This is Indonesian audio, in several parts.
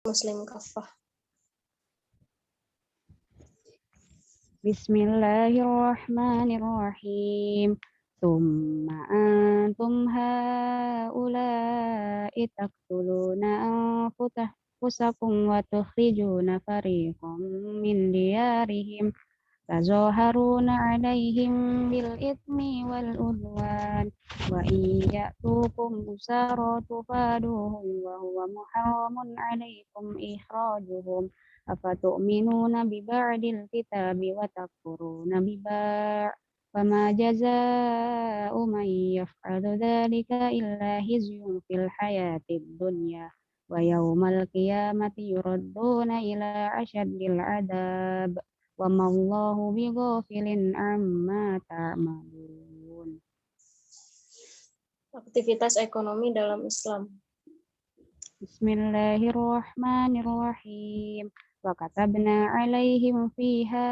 Muslim kafah. Bismillahirrahmanirrahim. Tsumma antum haula'i taqtuluna anfusakum wa tukhrijuna fariqam min diyarihim tazaharuna 'alaihim bil itsmi wal udwan wa in ya'tukum usara tufaduhum wa huwa muharramun 'alaikum ikhrajuhum afatu'minuna bi ba'dil kitabi wa takfuruna bi ba' fama jazaa'u man yaf'alu dzalika illa khizyun fil hayatid dunya wa yaumal qiyamati yuradduna ila asyaddil 'adzab wa mallahu bighafilin amma ta'malun. Aktivitas ekonomi dalam Islam. Bismillahirrahmanirrahim. Wa katabna 'alaihim fiha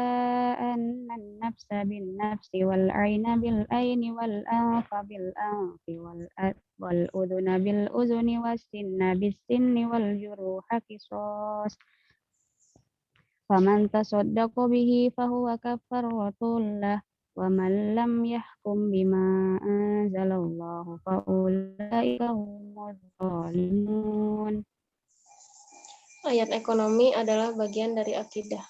anna an-nafsa bin-nafsi wal 'aina bil-'aini wal anfa bil-anfi wal udhuna bil-udhuni was-sinna bis-sinni wal juruha qisas. Faman tasaddaqa bihi fahuwa kaffaratul lah wa man lam yahkum bima anzalallahu fa ulaika humuz zalimun. Ayat ekonomi adalah bagian dari akidah.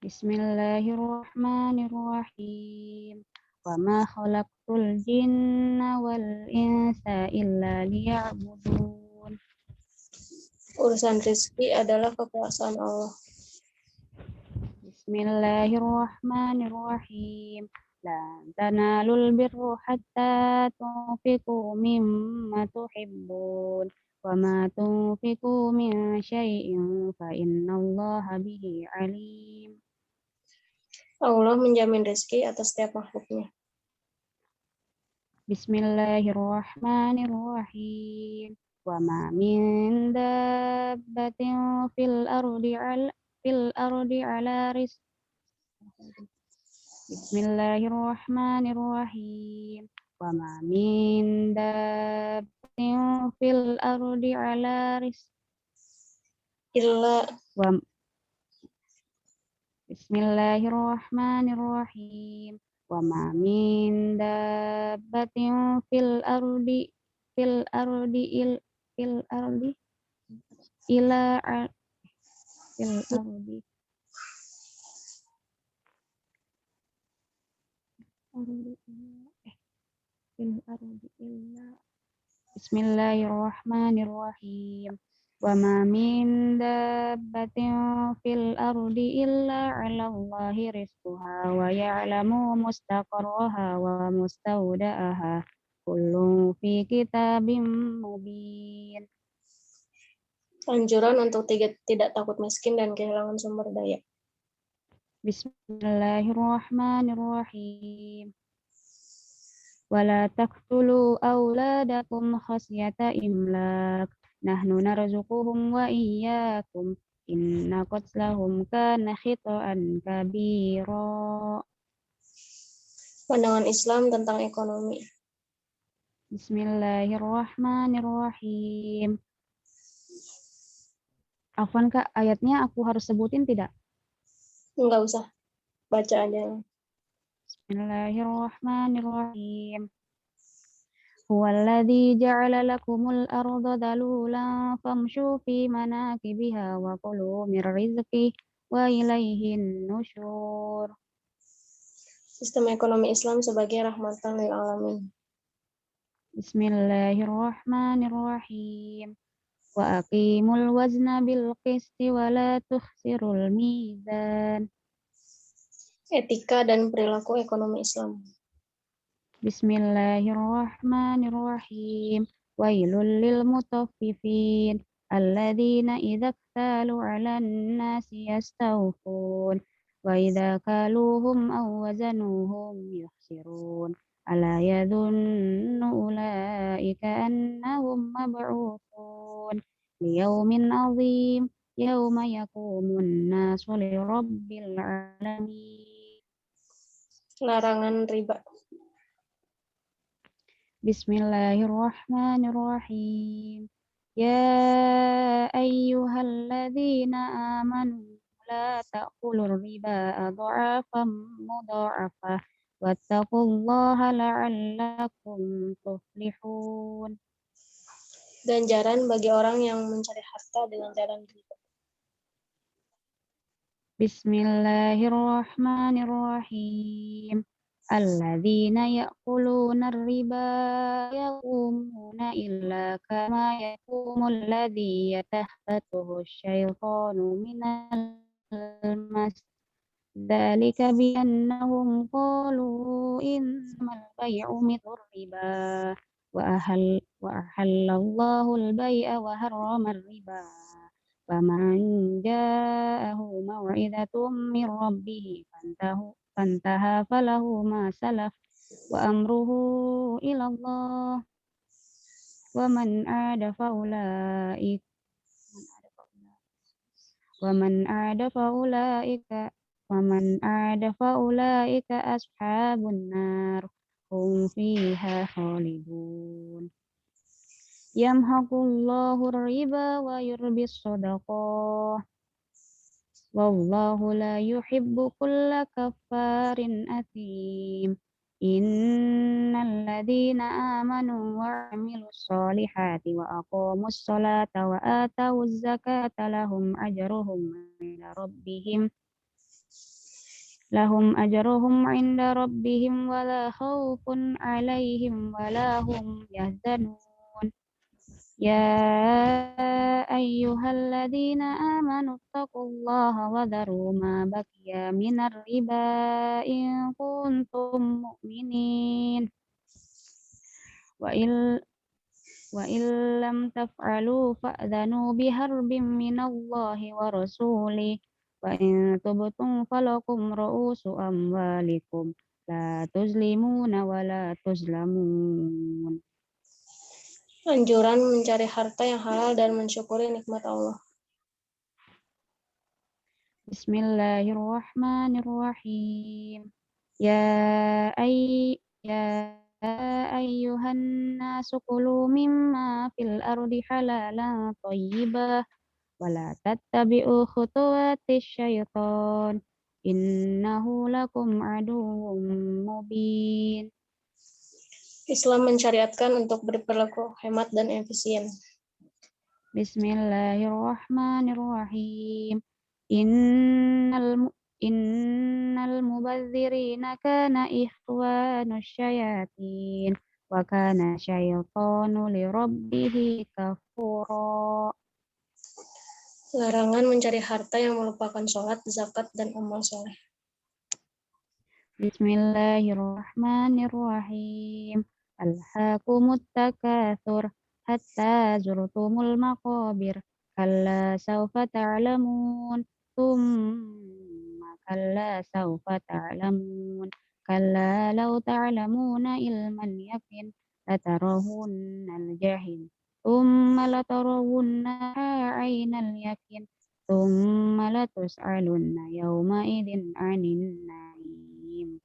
Bismillahirrahmanirrahim. Wa ma khalaqtul jinna wal insa illa liya'budun. Urusan rezeki adalah kekuasaan Allah. Bismillahirrahmanirrahim. Lan tanalul birra hatta tunfiqu mimma tuhibbun. Wa ma tunfiqu min syai'in fa innallaha bihi alim. Allah menjamin rezeki atas setiap makhluknya. Bismillahirrahmanirrahim. Wa ma min dabbatin fil ardi ala rizqiha. Bismillahirrahmanirrahim. Wa ma min dabbatin fil ardi ala Illa Bismillahirrahmanirrahim. Wa ma min dabbatin fil ardi ila fil ardi illa Bismillahirrahmanirrahim. Wa ma min dabbatin fil ardi illa 'alallahi rizquha wa ya'lamu mustaqarraha wa mustawda'aha kullun fi kitabim mubin. anjuran untuk tidak takut miskin dan kehilangan sumber daya. Bismillahirrahmanirrahim. Wala taqtulu auladakum khasyata imlak. Nahnu narzuquhum wa iyyakum. Inna qatlahum kana khita'an kabira. Pandangan Islam tentang ekonomi. Bismillahirrahmanirrahim. Afwan Kak, ayatnya aku harus sebutin tidak? Enggak usah, baca aja. Bismillahirrahmanirrahim. Huwallazi ja'ala lakumul arda dalulan famshu fi manakibiha wa kulu mir rizqi wa ilaihin nusyur. Sistem ekonomi Islam sebagai rahmatan lil alamin. Bismillahirrahmanirrahim. Wa aqimul wazna bil qisti wa la tukhsirul mizan. Etika dan perilaku ekonomi Islam. Bismillahirrahmanirrahim. Wailul lil mutaffifin alladzina idza iktalu 'alan nasi yastawfun wa idza kaluhum aw wazanuhum yukhsirun. Ala yadhunnu ulaika annahum mab'utsun liyaumin 'adzim yauma yaqumun nasu lirabbil 'alamin. Larangan riba. Bismillahirrahmanirrahim. يا أيها الذين آمنوا لا تأكلوا الربا أضعافا مضاعفة واتقوا الله لعلكم تفلحون. Ganjaran bagi orang yang mencari harta dengan jalan riba. Bismillahirrahmanirrahim. Alladzina ya'kuluna riba yaqumuna illa kama yaqumul ladzi yatakhabbathu asyaitanu minal mas. Dzalika biannahum qalu innamal bai'u mithlur riba wa ahallallahu al-bai'a wa harrama riba. Faman ja'ahu maw'idatum min rabbih fantaha falahu ma salaf wa amruhu ila Allah wa man 'ada faulaika ashabun nar hum fiha khalidun. Yamhaqullahu riba wa yurbis shadaqah. Wallahu la yuhibbu kulla kaffarin athim. Innal ladzina amanu wa 'amilus solihati wa aqamus sholata wa atawuz zakata lahum ajruhum 'inda rabbihim wa la khaufun 'alaihim wa la hum yahzanun. Ya ayyuhalladzina amanu taqullaha wa dharu ma baqiya minar riba in kuntum mu'minin wa lam taf'alu fa'dhanu biharbin minallahi wa rasulih wa in tubtum falakum ru'usu amwalikum la tuzlimuna wa la tuzlamun. Anjuran mencari harta yang halal dan mensyukuri nikmat Allah. Bismillahirrahmanirrahim. Ya ayyuhan nasu kulu mimma fil ardi halalan thayyibah wa la tattabi'u khutuwatis syaitan innahu lakum aduwwum mubin. Islam mencariatkan untuk berperilaku hemat dan efisien. Bismillahirrahmanirrahim. Innal mubadzirina kana ikhwanus syayatin wa kana syaitanu lirabbih kafura. Larangan mencari harta yang melupakan sholat, zakat, dan amal soleh. Bismillahirrahmanirrahim. Alhaakumut takatsur hatta zurtumul maqabir. Kalla sawfa ta'lamun. Thumma kalla sawfa ta'lamun. Kalla law ta'lamuna ilman yakin latarawunnal jahim. Thumma latarawunnaha 'ainal yakin. Thumma latus'alunna yawma idzin 'anin na'im.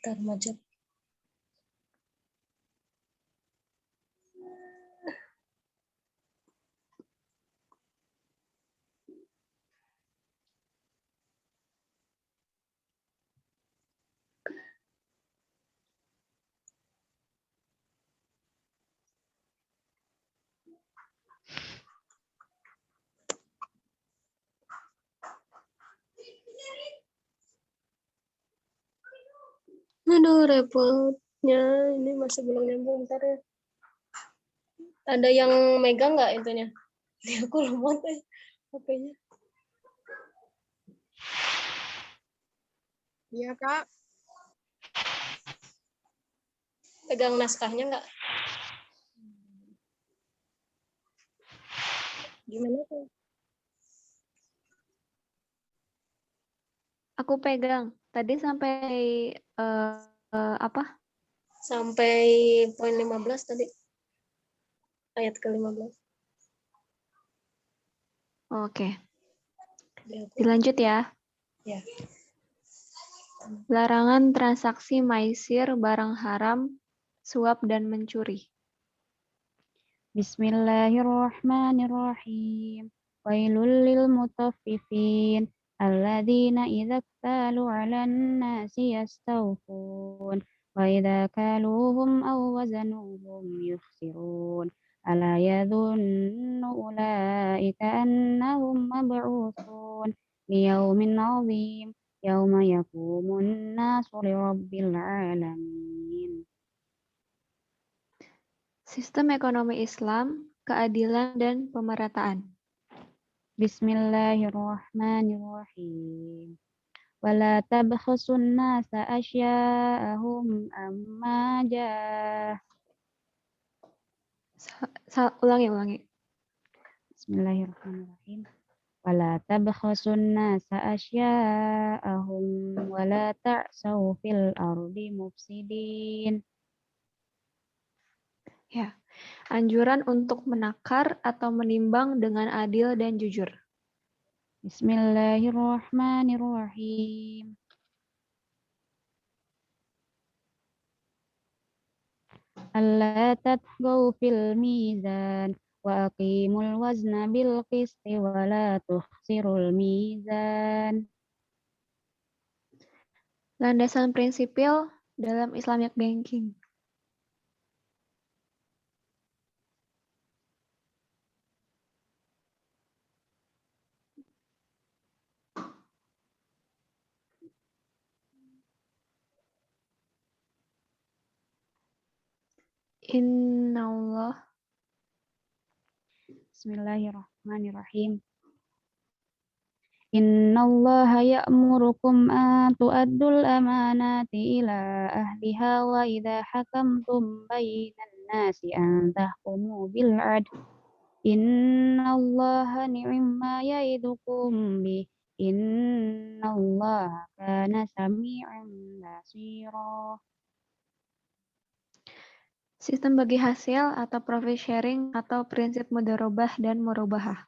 Remaja. Aduh, repotnya ini masih belum nyambung, ntar ya. Ada yang megang nggak intinya? Aku lemot HP-nya. Iya, Kak. Pegang naskahnya nggak? Gimana tuh? Aku pegang. Tadi sampai apa? Sampai poin 15 tadi. Ayat ke-15. Oke. Dilanjut ya. Ya. Larangan transaksi maisir, barang haram, suap dan mencuri. Bismillahirrahmanirrahim. Wailul lil mutaffifin alladzina idza iktalu 'alan nasi yastawfun wa idza kaluhum aw wazanuhum yukhsirun. Ala yadhunnu ulaika annahum mab'utsun liyaumin 'adzim yauma yaqumun nasu lirabbil 'alamin. Sistem ekonomi Islam, keadilan dan pemerataan. Bismillahirrahmanirrahim. Wala tabkhasun nasa asya'ahum amma Ulangi. Bismillahirrahmanirrahim. Wala tabkhasun nasa asya'ahum wala ta'saw fil ardi mufsidin. Ya. Anjuran untuk menakar atau menimbang dengan adil dan jujur. Bismillahirrahmanirrahim. Alla tatghaw fil mizan wa aqimul wazna bil qisti wa la tukhsirul mizan. Landasan prinsipil dalam Islamic Banking. Innallah. Bismillahirrahmanirrahim. Innallaha ya'murukum an tu'addul amanati ila ahliha wa idha hakamtum bainan nasi an tahkumu bil 'adl. Innallaha ni'ma ya'idukum bih. Innallaha kana sami'an basira. Sistem bagi hasil atau profit sharing atau prinsip mudharabah dan murabahah.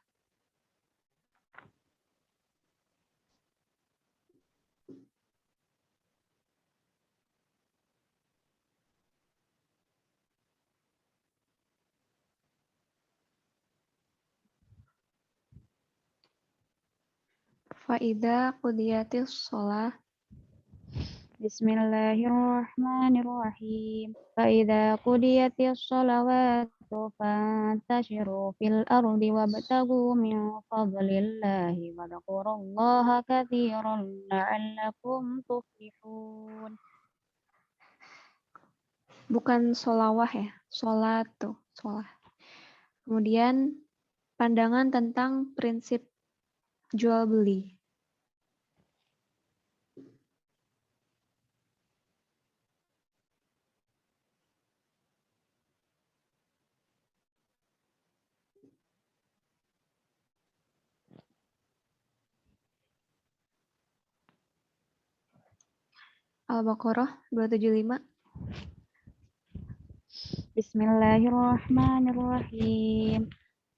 Faida qudiyatis shalah. Bismillahirrahmanirrahim. Fa'idha qudiyatis sholawatu fantashiru fil ardi wabtagu min fadlillahi wa dhkurullaha katsiran la'allakum tuflihun. Bukan sholawah ya, sholat tuh, sholah. Kemudian pandangan tentang prinsip jual beli. Al-Baqarah 275. Bismillahirrahmanirrahim.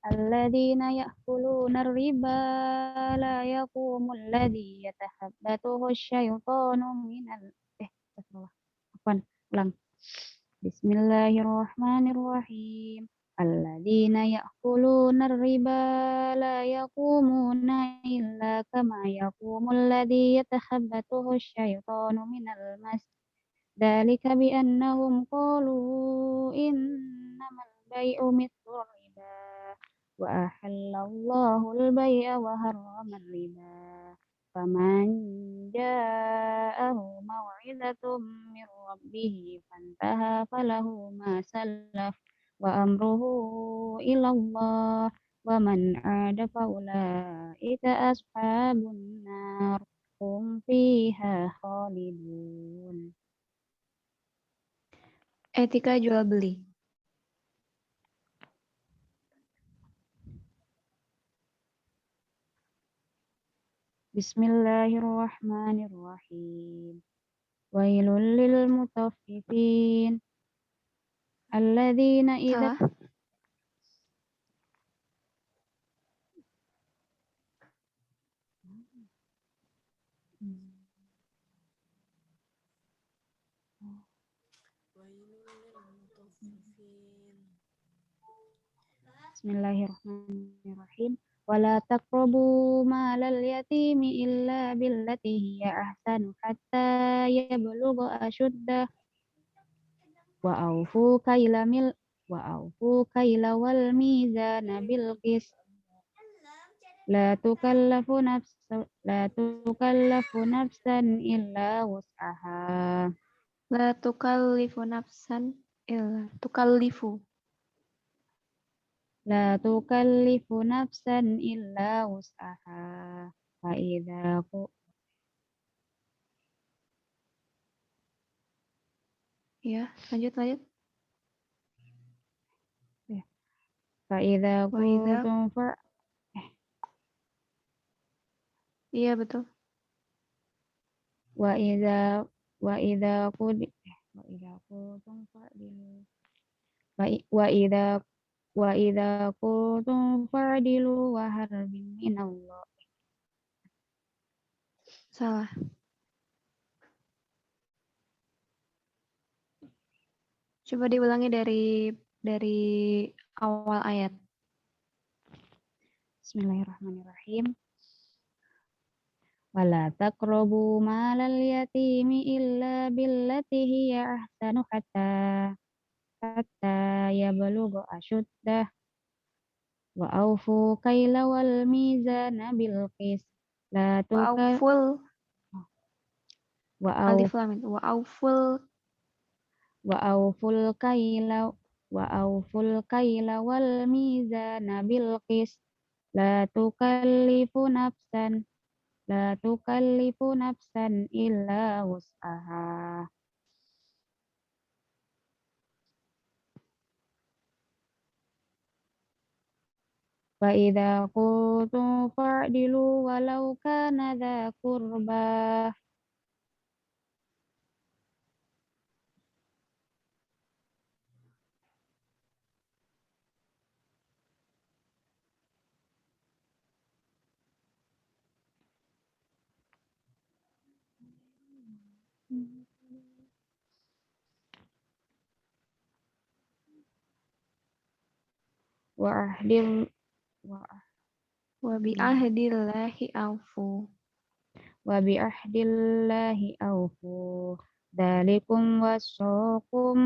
Alladzina ya'kuluna ar-riba la yaqumul ladzi yatakhabbathu asy-syaitanu minal ulang. Bismillahirrahmanirrahim. Alladzina ya'kuluna ar-riba la yaqumuna illa kama yaqumul ladzi yatakhabbathu asy-syaitanu minal mas. Dzalika bi annahum qalu innamal bai'u mithlu riba wa ahallallahu al-bai'a wa harrama riba. Faman ja'ahu maw'izatum min rabbih fantaha falahu ma salaf wa amruhu ila Allah wa man 'ada fa ulaika ashabun nar hum fiha khalidun. Etika jual beli. Bismillahirrahmanirrahim. Wailul lil mutaffifin alladzina idza Salah. Bismillahirrahmanirrahim. Wala taqrabu malal yatimi illa billati hiya ahsanu hatta yablugha ashuddah wa aufu kaila wal mizana bil qist la tukallafu nafsan illa wus'aha La tukallifu nafsan illa tukallifu. la tukallifu nafsan illa wus'aha fa idza Ya, lanjut. fa idza Wa idza, qultum iya betul. wa idza wa idza qud wa idza qultum fa'dilu wa idza qultum fa'dilu wa harbin minallah. Salah. Coba diulangi dari awal ayat. Bismillahirrahmanirrahim. Wala taqrabu malal yatimi illa billati hiya ahsanu hatta yablugha ashuddah wa aufu kaila wal mizana bil qist la Wa tuka auful wa alif auf lam itu. Wa auful wa auful kaila wal mizana bil qist la tukallifu nafsan illa wus'aha. Fa idza qultum fa'dilu walau kana dza qurbah. Wa ahdil wa bi ahdillahi aufu. wa bi ahdillahi aufu. Dzalikum wasaqum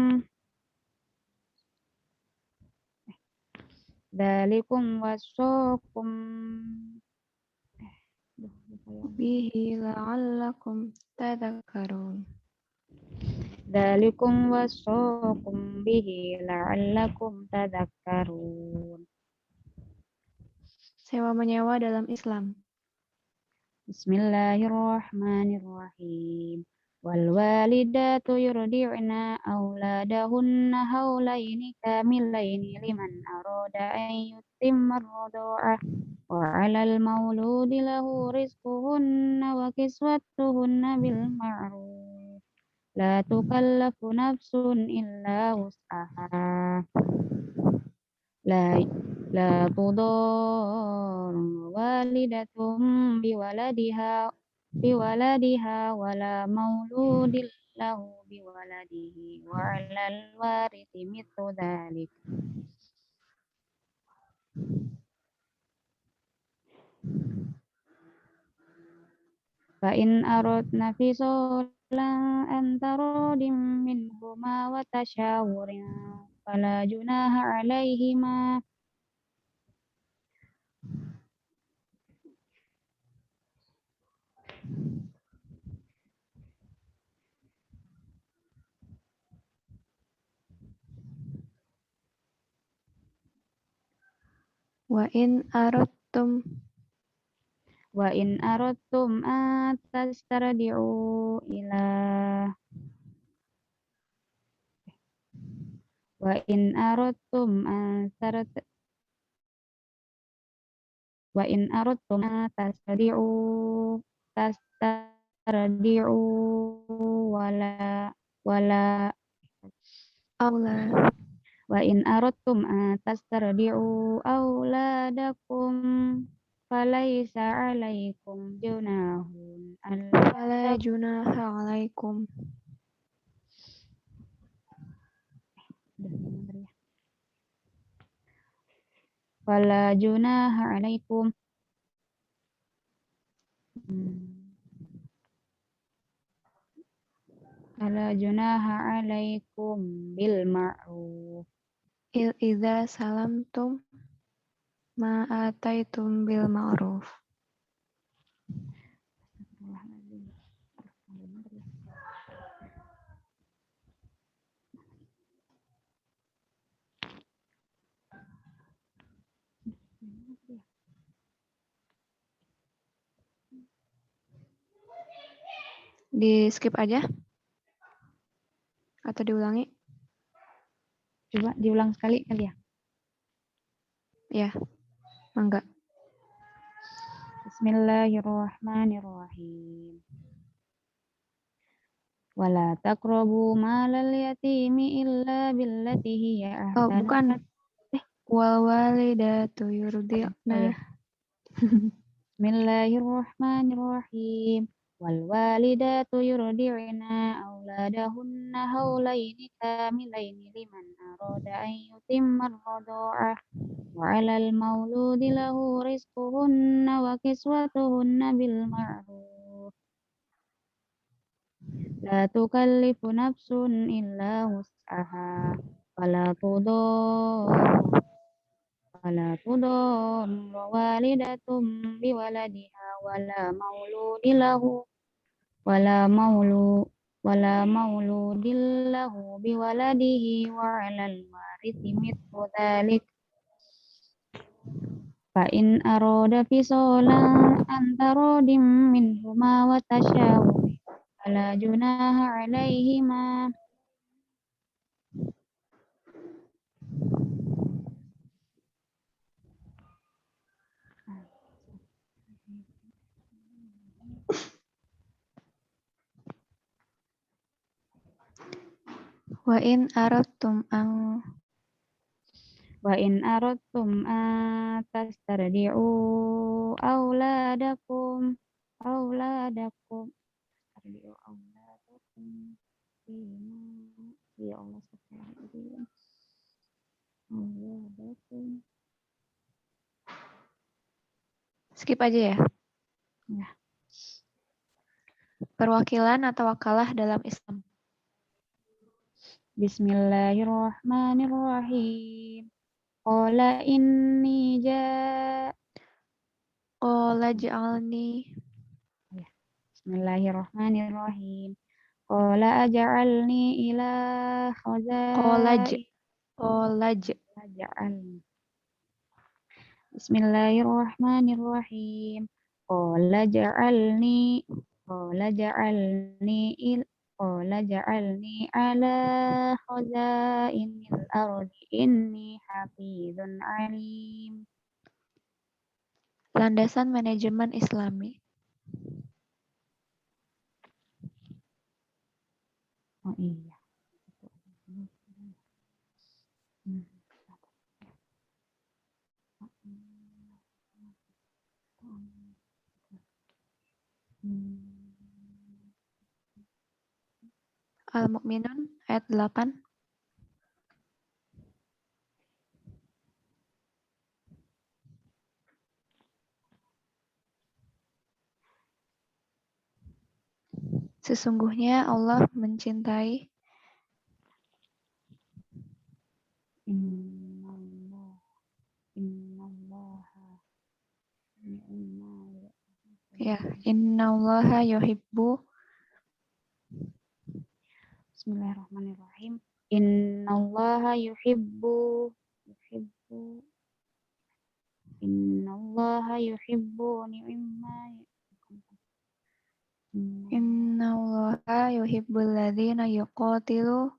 Bihi la'allakum tadhakkarun. Dzalikum wasaqum bihi la'allakum tadhakkarun. Sewa menyewa dalam Islam. Bismillahirrahmanirrahim. Wal walidatu yurdi'na auladahunna haulaini kamilaini liman arada an yutimma ar-radha'ah wa 'alal mauludi lahu rizquhunna wa kiswatuhunna bil ma'ruf la tukallafu nafsun illa wus'aha la tudar walidatum biwaladiha wala mauludin lahu biwaladihi wa 'alal warithi mithlu dzalik. Fa in aradna fisalan an taradim minhuma wa tashawurin fala junaha 'alaihima. Wa in aradtum an tastardi'u ila wa in aradtum an tastardi'u wala aula wa in aradtum an tastardi'u auladakum falaysa 'alaikum junahun alla Fala junaha alaikum. Fala junaha alaikum. Fala junaha alaikum bil ma'ruf. Idza salamtum ma ataitum bil ma'ruf. Di skip aja atau diulangi? Coba diulang sekali kali ya. Ya, enggak. Bismillahirrahmanirrahim. Wala taqrabu malal yatimi illa billati hiya Oh, ahsan. bukan. Wal walidatu yurdi'na. Bismillahirrahmanirrahim. Wal walidatu yurdi'na auladahunna haulaini kamilaini liman arada an yutimma ar-radha'ah. Wa 'alal mauludi lahu rizquhunna wa kiswatuhunna bil ma'ruf. La tukallifu nafsun illa wus'aha. Fala tudar walidatum biwaladiha wala mauludillahu biwaladihi wa 'alal warithi mithlu dzalik fa in arada fisalan an taradim minhuma wa tasyawur fala junaha 'alaihima. Wa in aradtum an Wa in aradtum an tastardi'u auladakum ya Allah auladakum. skip aja ya. Ya. Perwakilan atau wakalah dalam Islam. Bismillahirrahmanirrahim. Qala Ja'alni. Bismillahirrahmanirrahim. Qala aj'alni ila aj'alni. Bismillahirrahmanirrahim. Qala ja'alni ala khazainil ardi inni hafizun alim. Landasan manajemen Islami. Oh iya. Al-Mu'minun ayat 8. Sesungguhnya Allah mencintai innallaha yuhibbu. Bismillahirrahmanirrahim. Innallaha yuhibbu Innallaha yuhibbul ladzina yuqatilu.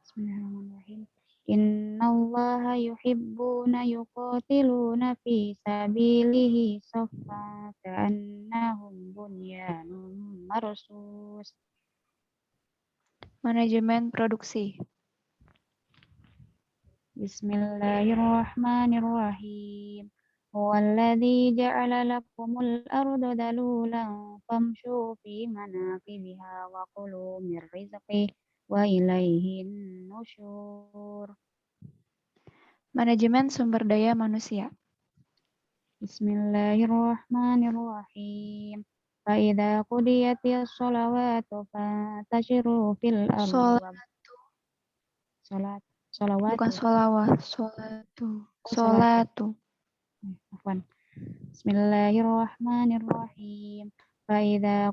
Bismillahirrahmanirrahim. Innallaha yuhibbuna yuqatiluna fi sabilihi saffan ka'annahum bunyanun marsus. Manajemen produksi. Bismillahirrahmanirrahim. Huwallazi ja'ala lakumul arda dalulan famshu fi manakibiha wa kulu min rizqih wa ilaihin nusyur. Manajemen sumber daya manusia. Bismillahirrahmanirrahim. Fa'idha qudiyatis sholawatu fantashiru fil ardi Bukan sholawatu. sholawat, sholatu. Afwan. Bismillahirrahmanirrahim. Fa'idha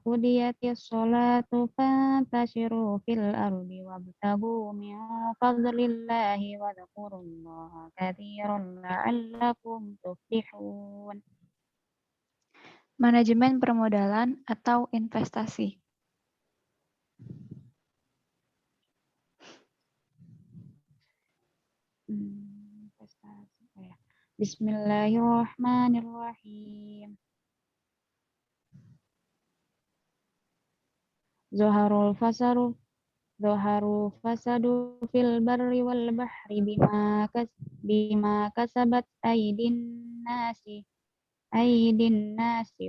qudiyatis sholatu fantashiru fil ardi wabtagu min fadlillahi wa dzkurullaha katsiran la'allakum tuflihun. Manajemen permodalan atau investasi. Investasi. Bismillahirrahmanirrahim. Zoharul fasadu fil barri wal bahri bima kasabat aidin nasi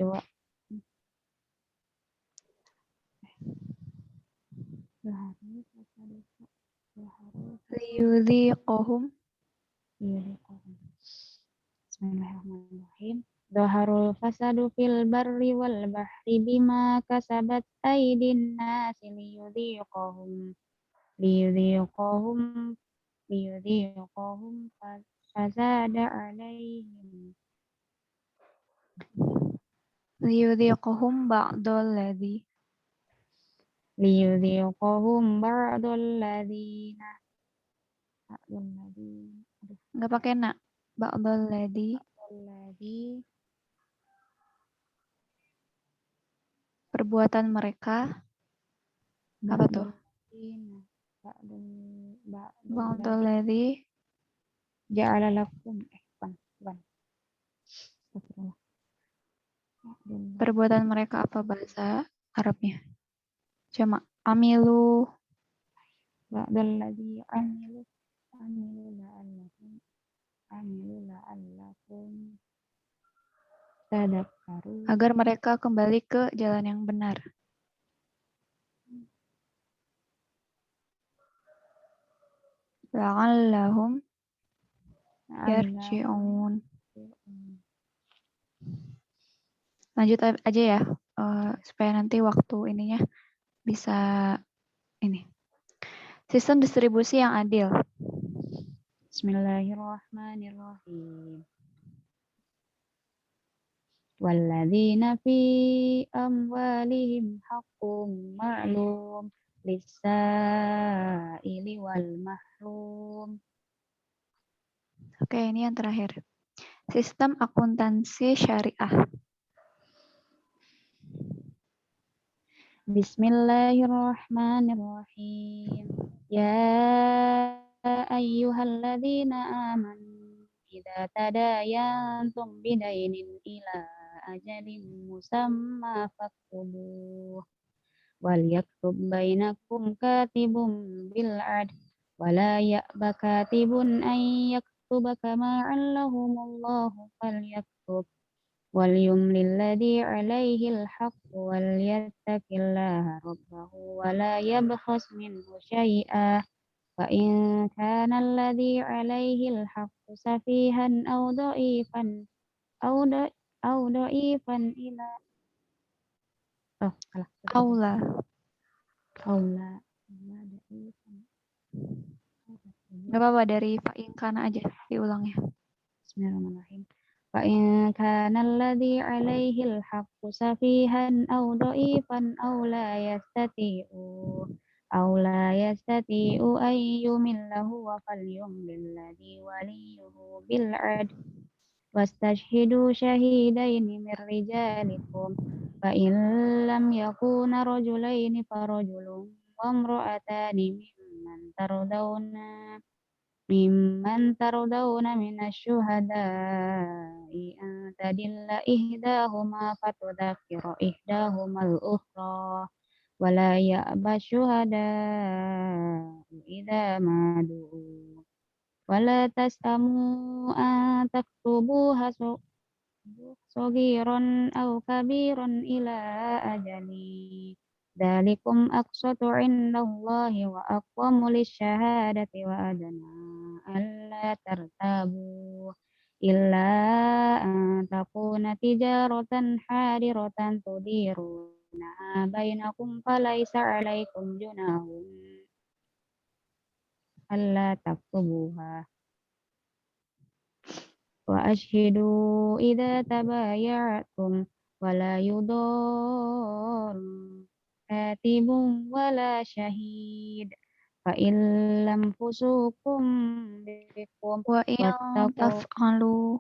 wa Liyudhiqahum. Bismillahirrahmanirrahim. Zoharul fasadu fil barri wal bahri bima kasabat aidin nasi liyudhiqahum fasada alaihim Liyudhiqahum ba'dalladzi. liyudhiqahum ba'dalladzina Nggak pakai na. Ba'dalladzi. Perbuatan mereka. Apa tuh? Ba'dalladzi. Ja'ala lakum Perbuatan mereka apa bahasa Arabnya? Cuma amilu. ba'dalladzi amilu la'allakum tadakkarun. Agar mereka kembali ke jalan yang benar. La'allahum yarji'un. Lanjut aja ya, supaya nanti waktu ininya bisa ini. Sistem distribusi yang adil. Bismillahirrahmanirrahim. Walladzina fi amwalihim haqqum ma'lum lis-sa'ili wal mahrum. Oke, ini yang terakhir. Sistem akuntansi syariah. Bismillahirrahmanirrahim. Ya ayyuhalladzina amanu idza tadayantum bidainin ila ajalin musamma faktubuh wal yaktub bainakum katibun bil adl wala ya'ba katibun an yaktuba kama 'allahumullahu falyaktub wal yumlil ladzi 'alaihil haqqu wal yattaqillaha rabbahu wa la yabkhas minhu syai'a fa in kana alladzi 'alaihil haqqu safihan aw dha'ifan ila Aula. Gak apa-apa, dari fa'inkana aja diulangnya. Bismillahirrahmanirrahim. Fa in kana alladzi 'alaihil haqqu safihan aw dha'ifan aw la yastati'u an yumillahu wa falyumlil ladzi waliyuhu bil 'adl wastashhidu shahidaini mir rijalikum fa in lam yakuna rajulaini farajulun wa imra'atani mimman tardawna minasyuhada'i an tadilla ihdahuma fatudzakkira ihdahumal ukhra wala ya'ba syuhada'u idza ma du'u wala tas'amu an taktubuha Sogiron au kabiron ila ajali. Dalikum aqsatu indallahi wa aqwamu lisyahadati wa adana alla tartabu illa an takuna tijaratan hadiratan tudiruna bainakum falaysa alaikum junahun alla taktubuha wa ashhidu idza tabayatum wala yudar katibun wala syahid fa in lam fusukum bikum Wa in wattaqu taf'alu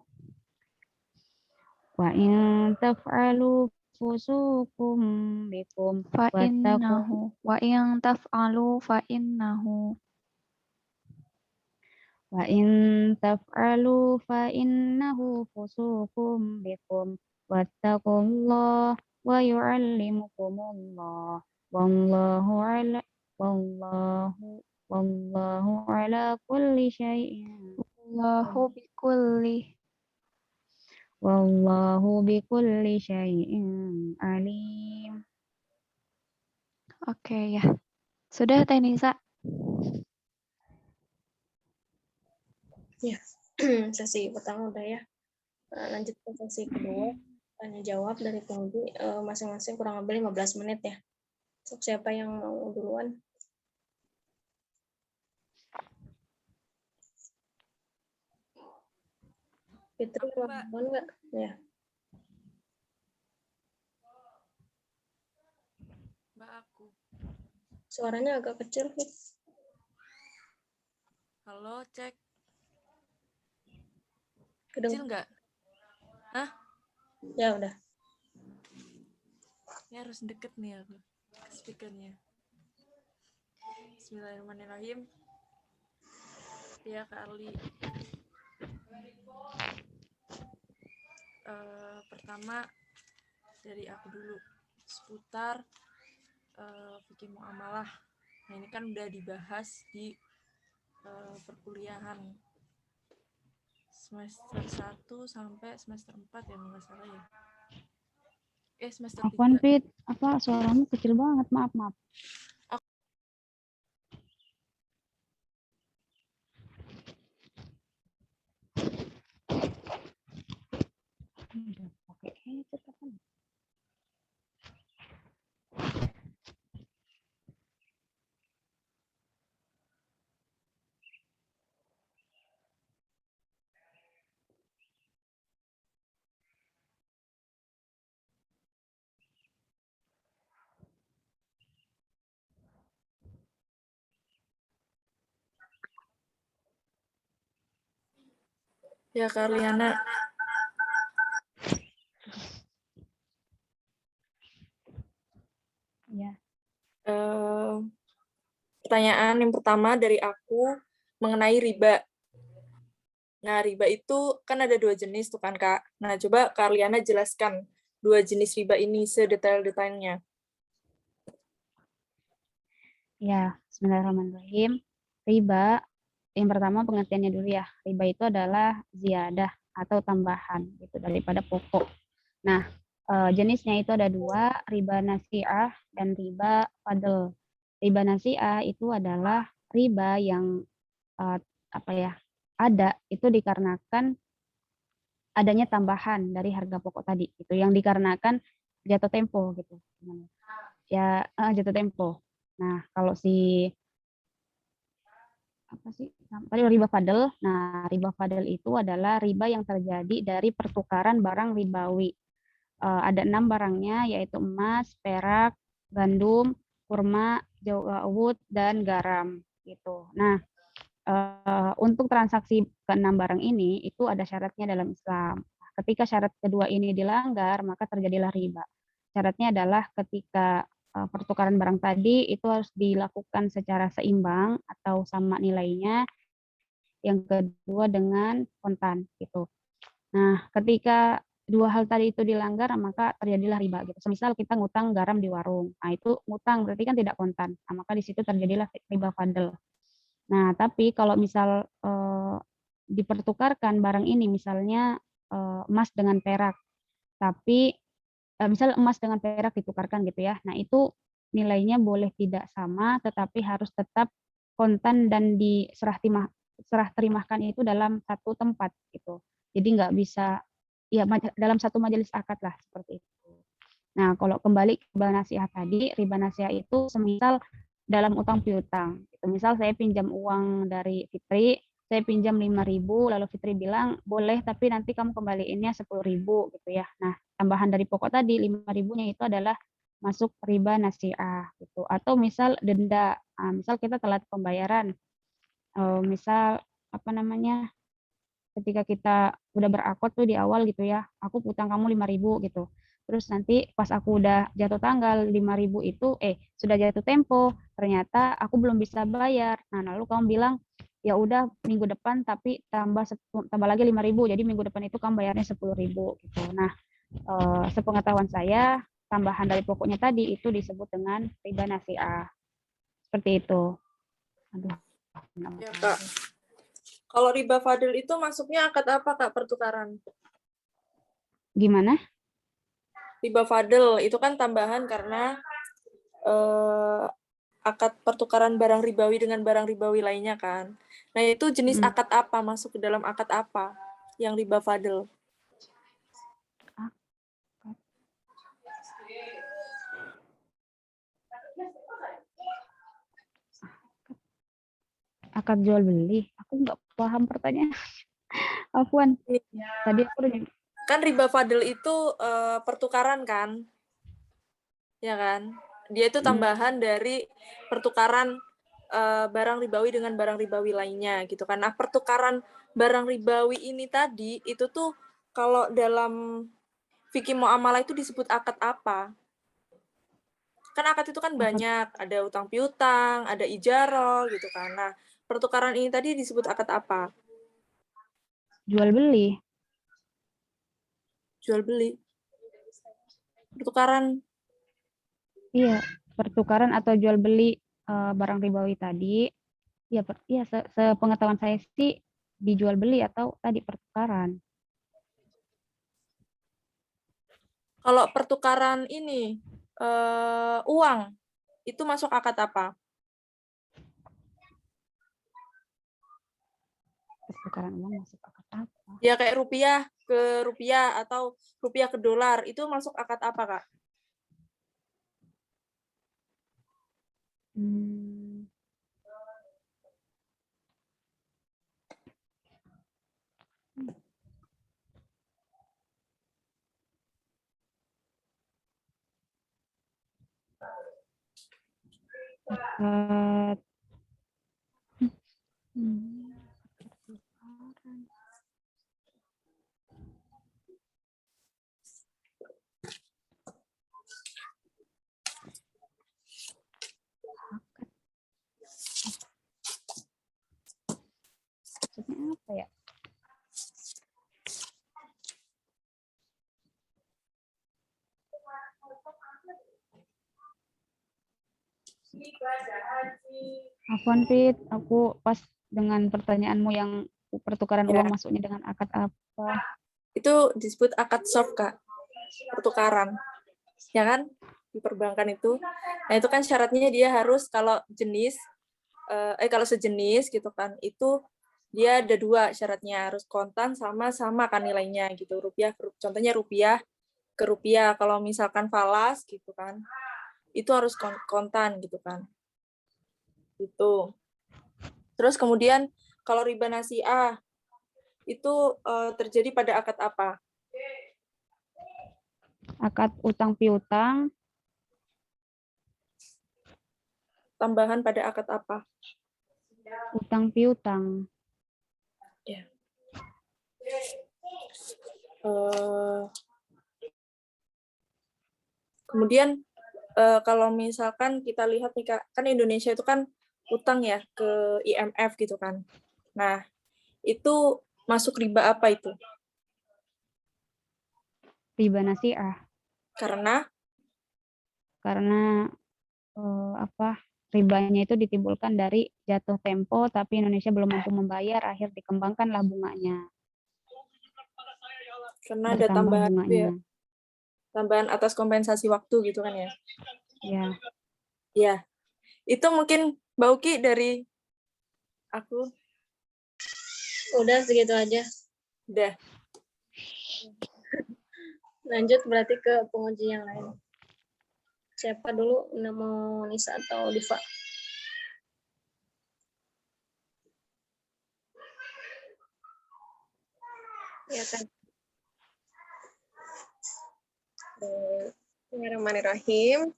wa in taf'alu fusukum bikum fa wattaqu innahu wa in taf'alu fa innahu wa in taf'alu fa innahu fusukum bikum wattaqullah wa yu'allimukumullah wallahu ala wallahu wallahu ala kulli syai'in Allahu bikulli. wallahu bikulli syai'in alim. Oke ya. Sudah Teh Nisa? Ya, sesi pertama udah ya. Lanjut ke sesi kedua, tanya jawab dari penguji masing-masing kurang lebih 15 menit ya. Untuk siapa yang mau duluan? Fitri mau duluan nggak? Ya. Mbak aku. Suaranya agak kecil, Fit. Halo, cek. Kedengeran? Kecil nggak? Hah? Ya udah. Ini harus deket nih aku ke speakernya. Bismillahirrahmanirrahim. Ya, Kak Arli. Pertama dari aku dulu seputar fikih muamalah. Nah, ini kan udah dibahas di perkuliahan semester 1 sampai semester 4 ya, nggak salah ya. Semester 3. Apaan Fit? Apa suaramu kecil banget? Maaf. Udah pakai headset apa? Ya, Kak Liana. Ya. Pertanyaan yang pertama dari aku mengenai riba. Nah, riba itu kan ada 2 jenis tuh kan, Kak. Nah, coba Kak Liana jelaskan 2 jenis riba ini sedetail-detailnya. Ya, bismillahirrahmanirrahim. Riba, yang pertama pengertiannya dulu ya. Riba itu adalah ziyadah atau tambahan gitu daripada pokok. Nah, jenisnya itu ada 2, riba nasi'ah dan riba fadl. Riba nasi'ah itu adalah riba yang ada itu dikarenakan adanya tambahan dari harga pokok tadi itu yang dikarenakan jatuh tempo gitu ya, jatuh tempo. Nah, kalau tadi riba fadl. Nah, riba fadl itu adalah riba yang terjadi dari pertukaran barang ribawi. Ada 6 barangnya, yaitu emas, perak, gandum, kurma, jawahut, dan garam gitu. Nah, untuk transaksi ke-6 barang ini itu ada syaratnya dalam Islam. Ketika syarat kedua ini dilanggar, maka terjadilah riba. Syaratnya adalah ketika pertukaran barang tadi itu harus dilakukan secara seimbang atau sama nilainya. Yang kedua dengan kontan gitu. Nah, ketika 2 hal tadi itu dilanggar, maka terjadilah riba gitu. Semisal kita ngutang garam di warung. Nah, itu ngutang berarti kan tidak kontan. Nah, maka di situ terjadilah riba fadl. Nah, tapi kalau misal dipertukarkan barang ini misalnya emas dengan perak. Tapi misal emas dengan perak ditukarkan gitu ya. Nah, itu nilainya boleh tidak sama, tetapi harus tetap kontan dan serah terimakan itu dalam satu tempat gitu. Jadi nggak bisa ya dalam satu majelis akad lah seperti itu. Nah, kalau kembali ke riba nasiah tadi, riba nasiah itu semisal dalam utang piutang. Gitu. Misal saya pinjam uang dari Fitri, saya pinjam 5.000, lalu Fitri bilang, boleh tapi nanti kamu kembaliinnya 10.000 gitu ya. Nah, tambahan dari pokok tadi 5.000-nya itu adalah masuk riba nasiah gitu. Atau misal denda, misal kita telat pembayaran, misal apa namanya, ketika kita udah berakot tuh di awal gitu ya, aku utang kamu 5.000 gitu. Terus nanti pas aku udah jatuh tanggal 5.000 itu, sudah jatuh tempo, ternyata aku belum bisa bayar. Nah, lalu kamu bilang, ya udah minggu depan tapi tambah lagi 5.000, jadi minggu depan itu kamu bayarnya 10.000 gitu. Nah, sepengetahuan saya, tambahan dari pokoknya tadi itu disebut dengan riba nasiah. Seperti itu. Aduh. Ya, Kak. Kalau riba fadil itu masuknya akad apa, Kak, pertukaran? Gimana? Riba fadil itu kan tambahan karena akad pertukaran barang ribawi dengan barang ribawi lainnya kan. Nah, itu jenis akad apa? Masuk ke dalam akad apa yang riba fadil? Akad jual beli. Aku nggak paham pertanyaan. Afwan. Tadi aku udah kan riba fadil itu pertukaran kan? Ya kan? Dia itu tambahan dari pertukaran barang ribawi dengan barang ribawi lainnya gitu kan. Nah, pertukaran barang ribawi ini tadi itu tuh kalau dalam fikih muamalah itu disebut akad apa? Kan akad itu kan banyak, ada utang piutang, ada ijarah gitu kan. Nah, pertukaran ini tadi disebut akad apa? jual beli. Jual beli. Pertukaran. Iya, pertukaran atau jual beli barang ribawi tadi. Ya, sepengetahuan saya sih dijual beli atau tadi pertukaran. Kalau pertukaran ini uang itu masuk akad apa? Pertukaran uang masuk akad apa? Ya kayak rupiah ke rupiah atau rupiah ke dolar itu masuk akad apa, Kak? Akad maksudnya apa ya? Afwan, Fit, aku pas dengan pertanyaanmu yang pertukaran uang masuknya dengan akad apa? Itu disebut akad soft, Kak. Pertukaran. Ya kan? Di perbankan itu. Nah, itu kan syaratnya dia harus kalau kalau sejenis gitu kan, itu dia ada dua syaratnya, harus kontan sama kan nilainya gitu. Contohnya rupiah ke rupiah. Kalau misalkan falas gitu kan, itu harus kontan gitu kan. Gitu. Terus kemudian kalau riba nasiah itu terjadi pada akad apa? Akad utang piutang. Tambahan pada akad apa? Utang piutang. Ya. Kemudian kalau misalkan kita lihat nih Kak, kan Indonesia itu kan utang ya ke IMF gitu kan. Nah, itu masuk riba apa itu? Riba nasiah. Karena ribanya itu ditimbulkan dari jatuh tempo tapi Indonesia belum mampu membayar, akhir dikembangkanlah bunganya. karena ada tambahan itu ya. tambahan atas kompensasi waktu gitu kan ya. Ya, Ya, itu mungkin Mbak Uki dari aku. Udah segitu aja. Udah. Lanjut berarti ke penguji yang lain. Siapa dulu? Mau Nisa atau Diva? Ya kan. Bismillahirrahmanirrahim.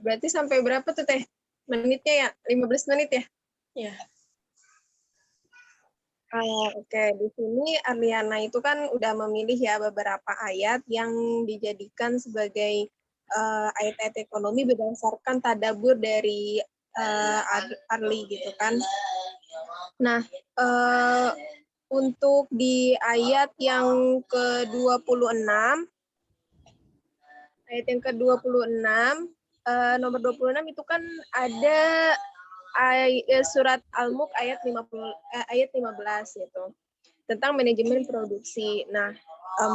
Berarti sampai berapa tuh Teh? Menitnya ya? 15 menit ya? Ya. Oke, di sini Arliana itu kan udah memilih ya beberapa ayat yang dijadikan sebagai ayat-ayat ekonomi berdasarkan tadabbur dari Arli gitu kan. Nah, untuk di ayat yang ke-26, nomor 26 itu kan ada surat Al-Mulk ayat 15 gitu tentang manajemen produksi. Nah,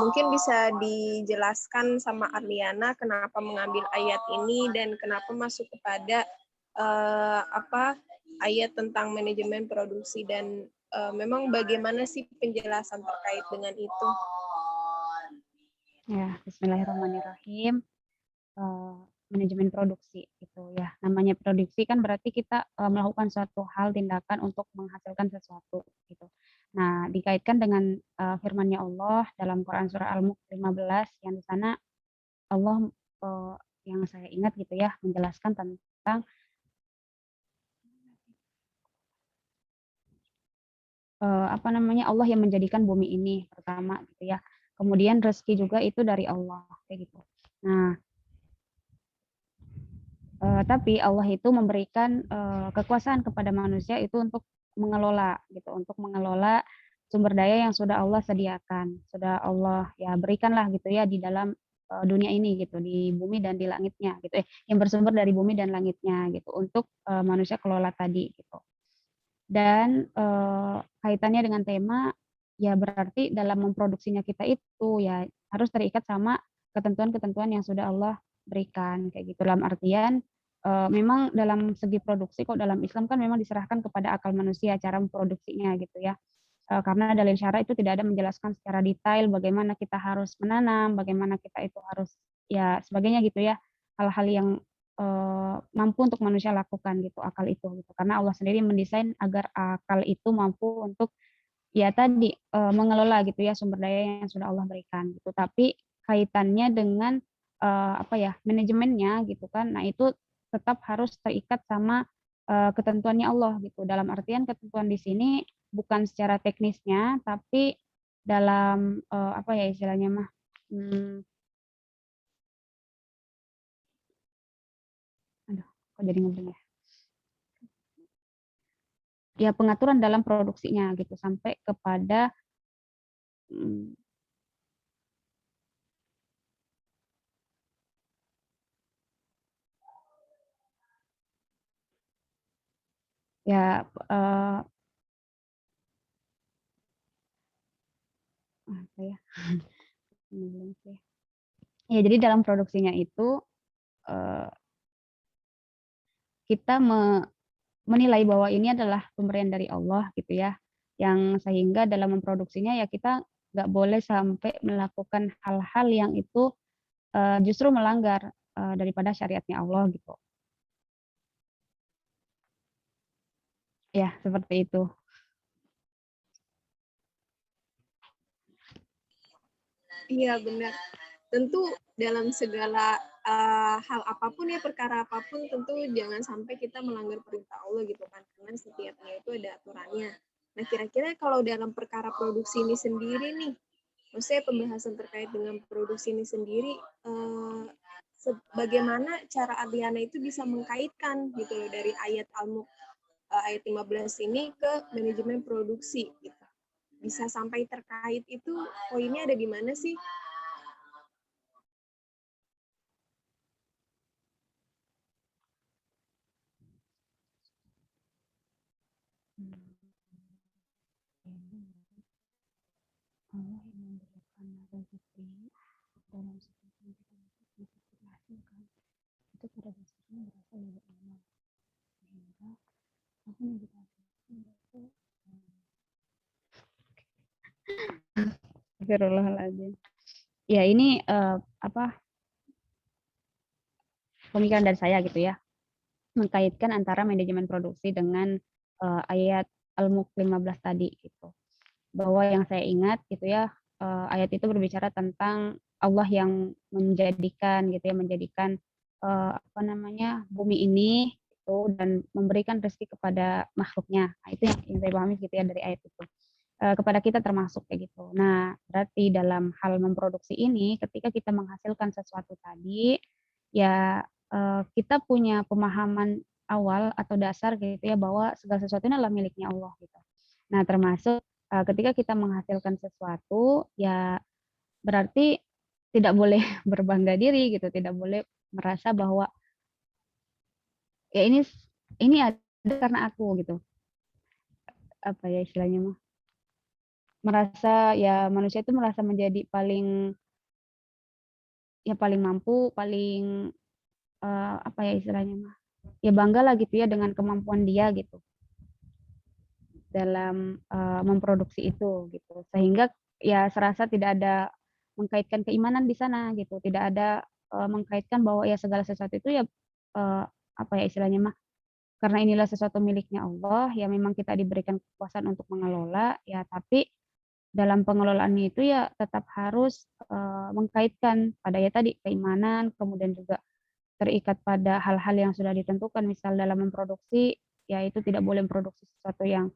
mungkin bisa dijelaskan sama Arliana kenapa mengambil ayat ini dan kenapa masuk kepada ayat tentang manajemen produksi dan memang bagaimana sih penjelasan terkait dengan itu? ya. Bismillahirrahmanirrahim. Manajemen produksi itu ya. Namanya produksi kan berarti kita melakukan suatu hal tindakan untuk menghasilkan sesuatu gitu. Nah, dikaitkan dengan firman-Nya Allah dalam Quran surah Al-Mulk 15 yang di sana Allah yang saya ingat gitu ya menjelaskan tentang Allah yang menjadikan bumi ini pertama gitu ya. Kemudian rezeki juga itu dari Allah kayak gitu. Nah, tapi Allah itu memberikan kekuasaan kepada manusia itu untuk mengelola gitu, untuk mengelola sumber daya yang sudah Allah sediakan, sudah Allah ya berikanlah gitu ya di dalam dunia ini gitu, di bumi dan di langitnya gitu, yang bersumber dari bumi dan langitnya gitu untuk manusia kelola tadi gitu. Dan kaitannya dengan tema ya berarti dalam memproduksinya kita itu ya harus terikat sama ketentuan-ketentuan yang sudah Allah berikan kayak gitu dalam artian memang dalam segi produksi kok dalam Islam kan memang diserahkan kepada akal manusia cara memproduksinya gitu ya. Karena dalil syara itu tidak ada menjelaskan secara detail bagaimana kita harus menanam, bagaimana kita itu harus ya sebagainya gitu ya. Hal-hal yang mampu untuk manusia lakukan gitu akal itu gitu. Karena Allah sendiri mendesain agar akal itu mampu untuk ya tadi mengelola gitu ya sumber daya yang sudah Allah berikan gitu. Tapi kaitannya dengan manajemennya gitu kan. Nah, itu tetap harus terikat sama ketentuannya Allah gitu. Dalam artian ketentuan di sini bukan secara teknisnya tapi dalam istilahnya mah aduh kok jadi ngomong ya. Ya pengaturan dalam produksinya gitu sampai kepada ya apa ya ya jadi dalam produksinya itu kita menilai bahwa ini adalah pemberian dari Allah gitu ya yang sehingga dalam memproduksinya ya kita nggak boleh sampai melakukan hal-hal yang itu justru melanggar daripada syariatnya Allah gitu ya seperti itu. Iya benar. Tentu dalam segala hal apapun ya perkara apapun tentu jangan sampai kita melanggar perintah Allah gitu kan karena setiapnya itu ada aturannya. Nah kira-kira kalau dalam perkara produksi ini sendiri nih, maksudnya pembahasan terkait dengan produksi ini sendiri, bagaimana cara Adliana itu bisa mengkaitkan gitu loh dari ayat Al-Mulk ayat 15 ini ke manajemen produksi gitu. Bisa sampai terkait itu poinnya ada di mana sih? Allah yang memberikan rezeki Astagfirullahaladzim. Ya ini pemikiran dari saya gitu ya, mengkaitkan antara manajemen produksi dengan ayat Al-Mulk 15 tadi gitu. Bahwa yang saya ingat gitu ya, ayat itu berbicara tentang Allah yang menjadikan gitu ya, menjadikan bumi ini itu dan memberikan rezeki kepada makhluknya. Nah, itu yang saya pahami gitu ya dari ayat itu. Kepada kita termasuk kayak gitu. Nah, berarti dalam hal memproduksi ini, ketika kita menghasilkan sesuatu tadi, ya kita punya pemahaman awal atau dasar gitu ya bahwa segala sesuatu ini adalah miliknya Allah gitu. Nah, termasuk ketika kita menghasilkan sesuatu, ya berarti tidak boleh berbangga diri gitu, tidak boleh merasa bahwa ya ini ada karena aku gitu. Apa ya istilahnya mah? Merasa ya manusia itu merasa menjadi paling mampu, paling apa ya istilahnya mah? Ya bangga lah gitu ya dengan kemampuan dia gitu dalam memproduksi itu gitu. Sehingga ya serasa tidak ada mengkaitkan keimanan di sana gitu. Tidak ada mengkaitkan bahwa ya segala sesuatu itu ya apa ya istilahnya mah karena inilah sesuatu miliknya Allah, ya memang kita diberikan kekuasaan untuk mengelola, ya tapi dalam pengelolaannya itu ya tetap harus mengkaitkan pada ya tadi keimanan, kemudian juga terikat pada hal-hal yang sudah ditentukan, misal dalam memproduksi, ya itu tidak boleh memproduksi sesuatu yang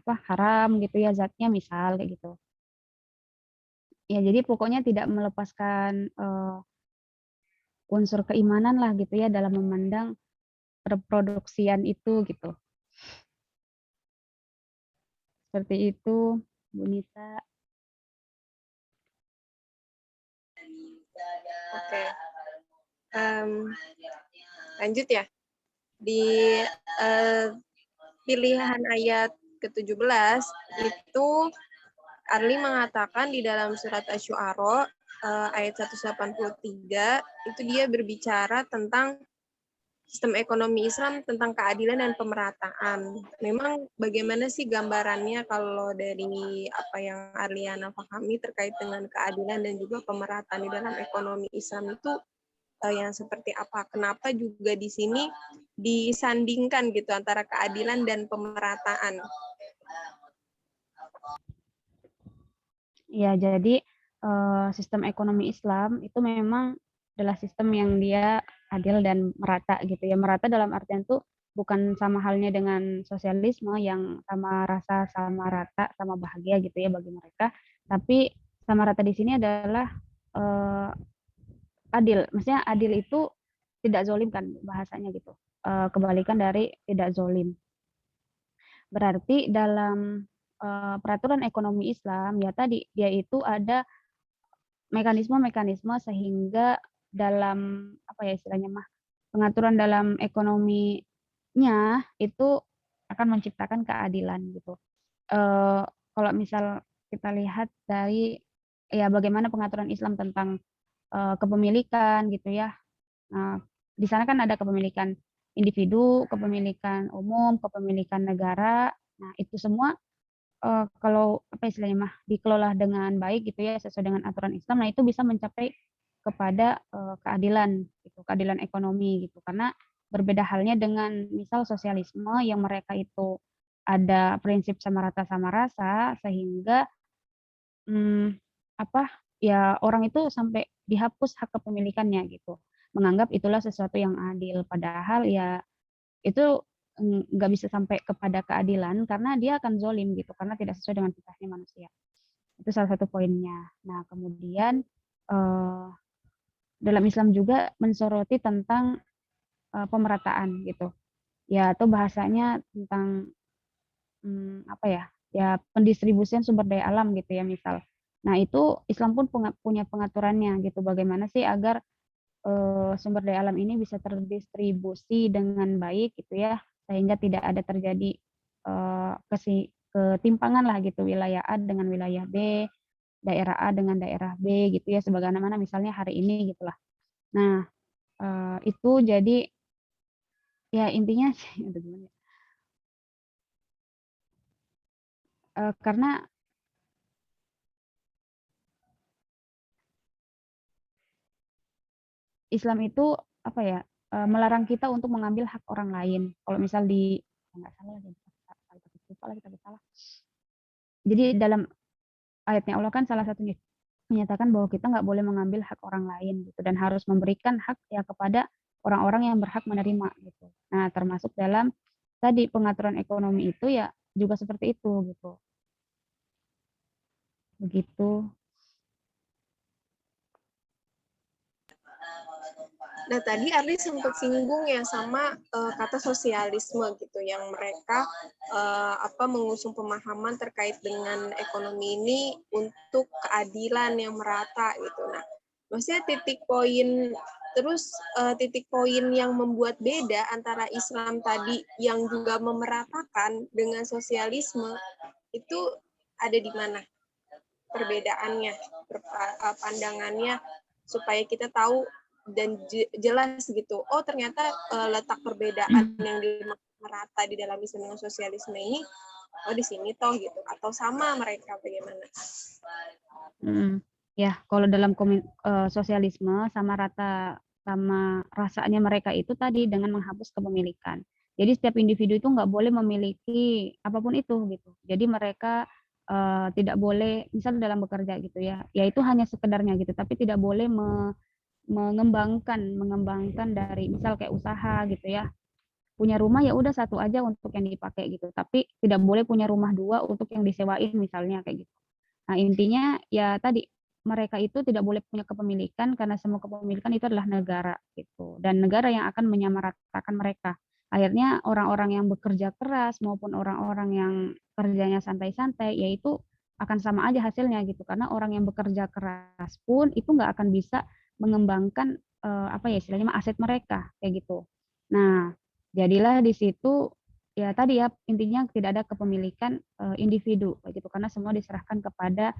haram gitu ya zatnya misal kayak gitu. Ya jadi pokoknya tidak melepaskan unsur keimanan lah gitu ya dalam memandang perproduksian itu gitu. Seperti itu, Bu Nita. Oke. Lanjut ya. Di pilihan ayat ke-17 itu Arli mengatakan di dalam surat Asy-Syu'ara ayat 183 itu dia berbicara tentang sistem ekonomi Islam, tentang keadilan dan pemerataan. Memang bagaimana sih gambarannya kalau dari apa yang Arliana pahami terkait dengan keadilan dan juga pemerataan di dalam ekonomi Islam itu yang seperti apa? Kenapa juga di sini disandingkan gitu antara keadilan dan pemerataan? Ya, jadi sistem ekonomi Islam itu memang adalah sistem yang dia adil dan merata gitu ya. Merata dalam artian tuh bukan sama halnya dengan sosialisme yang sama rasa, sama rata, sama bahagia gitu ya bagi mereka. Tapi sama rata di sini adalah adil. Maksudnya adil itu tidak zolim kan bahasanya gitu. Kebalikan dari tidak zolim. Berarti dalam peraturan ekonomi Islam ya tadi dia itu ada mekanisme-mekanisme sehingga dalam apa ya istilahnya mah pengaturan dalam ekonominya itu akan menciptakan keadilan gitu. Kalau misal kita lihat dari ya bagaimana pengaturan Islam tentang kepemilikan gitu ya. Nah, di sana kan ada kepemilikan individu, kepemilikan umum, kepemilikan negara. Nah, itu semua kalau apa istilahnya mah dikelola dengan baik gitu ya sesuai dengan aturan Islam, nah itu bisa mencapai kepada keadilan gitu, keadilan ekonomi gitu. Karena berbeda halnya dengan misal sosialisme yang mereka itu ada prinsip sama rata sama rasa sehingga apa ya orang itu sampai dihapus hak kepemilikannya gitu. Menganggap itulah sesuatu yang adil padahal ya itu nggak bisa sampai kepada keadilan karena dia akan zolim gitu karena tidak sesuai dengan fitrahnya manusia. Itu salah satu poinnya. Nah, kemudian dalam Islam juga mensoroti tentang pemerataan gitu. Ya, atau bahasanya tentang apa ya? Ya, pendistribusian sumber daya alam gitu ya misal. Nah, itu Islam pun punya pengaturannya gitu. Bagaimana sih agar sumber daya alam ini bisa terdistribusi dengan baik gitu ya sehingga tidak ada terjadi ketimpangan lah gitu wilayah A dengan wilayah B, daerah A dengan daerah B gitu ya sebagaimana misalnya hari ini gitulah. Nah, itu jadi ya intinya karena Islam itu apa ya, melarang kita untuk mengambil hak orang lain. Kalau misal nggak salah lagi, lupa lagi tapi salah. Jadi dalam ayatnya Allah kan salah satunya menyatakan bahwa kita nggak boleh mengambil hak orang lain gitu dan harus memberikan hak ya kepada orang-orang yang berhak menerima gitu. Nah, termasuk dalam tadi pengaturan ekonomi itu ya juga seperti itu gitu. Begitu. Nah, tadi Arli sempat singgung ya sama kata sosialisme gitu, yang mereka mengusung pemahaman terkait dengan ekonomi ini untuk keadilan yang merata gitu. Nah, maksudnya titik poin yang membuat beda antara Islam tadi yang juga memeratakan dengan sosialisme itu ada di mana perbedaannya, pandangannya, supaya kita tahu dan jelas gitu. Oh, ternyata letak perbedaan yang merata di dalam Islam dengan sosialisme ini, oh di sini toh gitu. Atau sama mereka bagaimana? Ya, kalau dalam sosialisme sama rasanya mereka itu tadi dengan menghapus kepemilikan. Jadi setiap individu itu nggak boleh memiliki apapun itu gitu. Jadi mereka tidak boleh, misal dalam bekerja gitu ya, itu hanya sekedarnya gitu, tapi tidak boleh mengembangkan dari misal kayak usaha gitu ya. Punya rumah ya udah satu aja untuk yang dipakai gitu, tapi tidak boleh punya rumah dua untuk yang disewain misalnya kayak gitu. Nah, intinya ya tadi mereka itu tidak boleh punya kepemilikan karena semua kepemilikan itu adalah negara gitu. Dan negara yang akan menyamaratakan mereka. Akhirnya orang-orang yang bekerja keras maupun orang-orang yang kerjanya santai-santai yaitu akan sama aja hasilnya gitu. Karena orang yang bekerja keras pun itu nggak akan bisa mengembangkan istilahnya aset mereka kayak gitu. Nah, jadilah di situ ya tadi ya intinya tidak ada kepemilikan individu gitu karena semua diserahkan kepada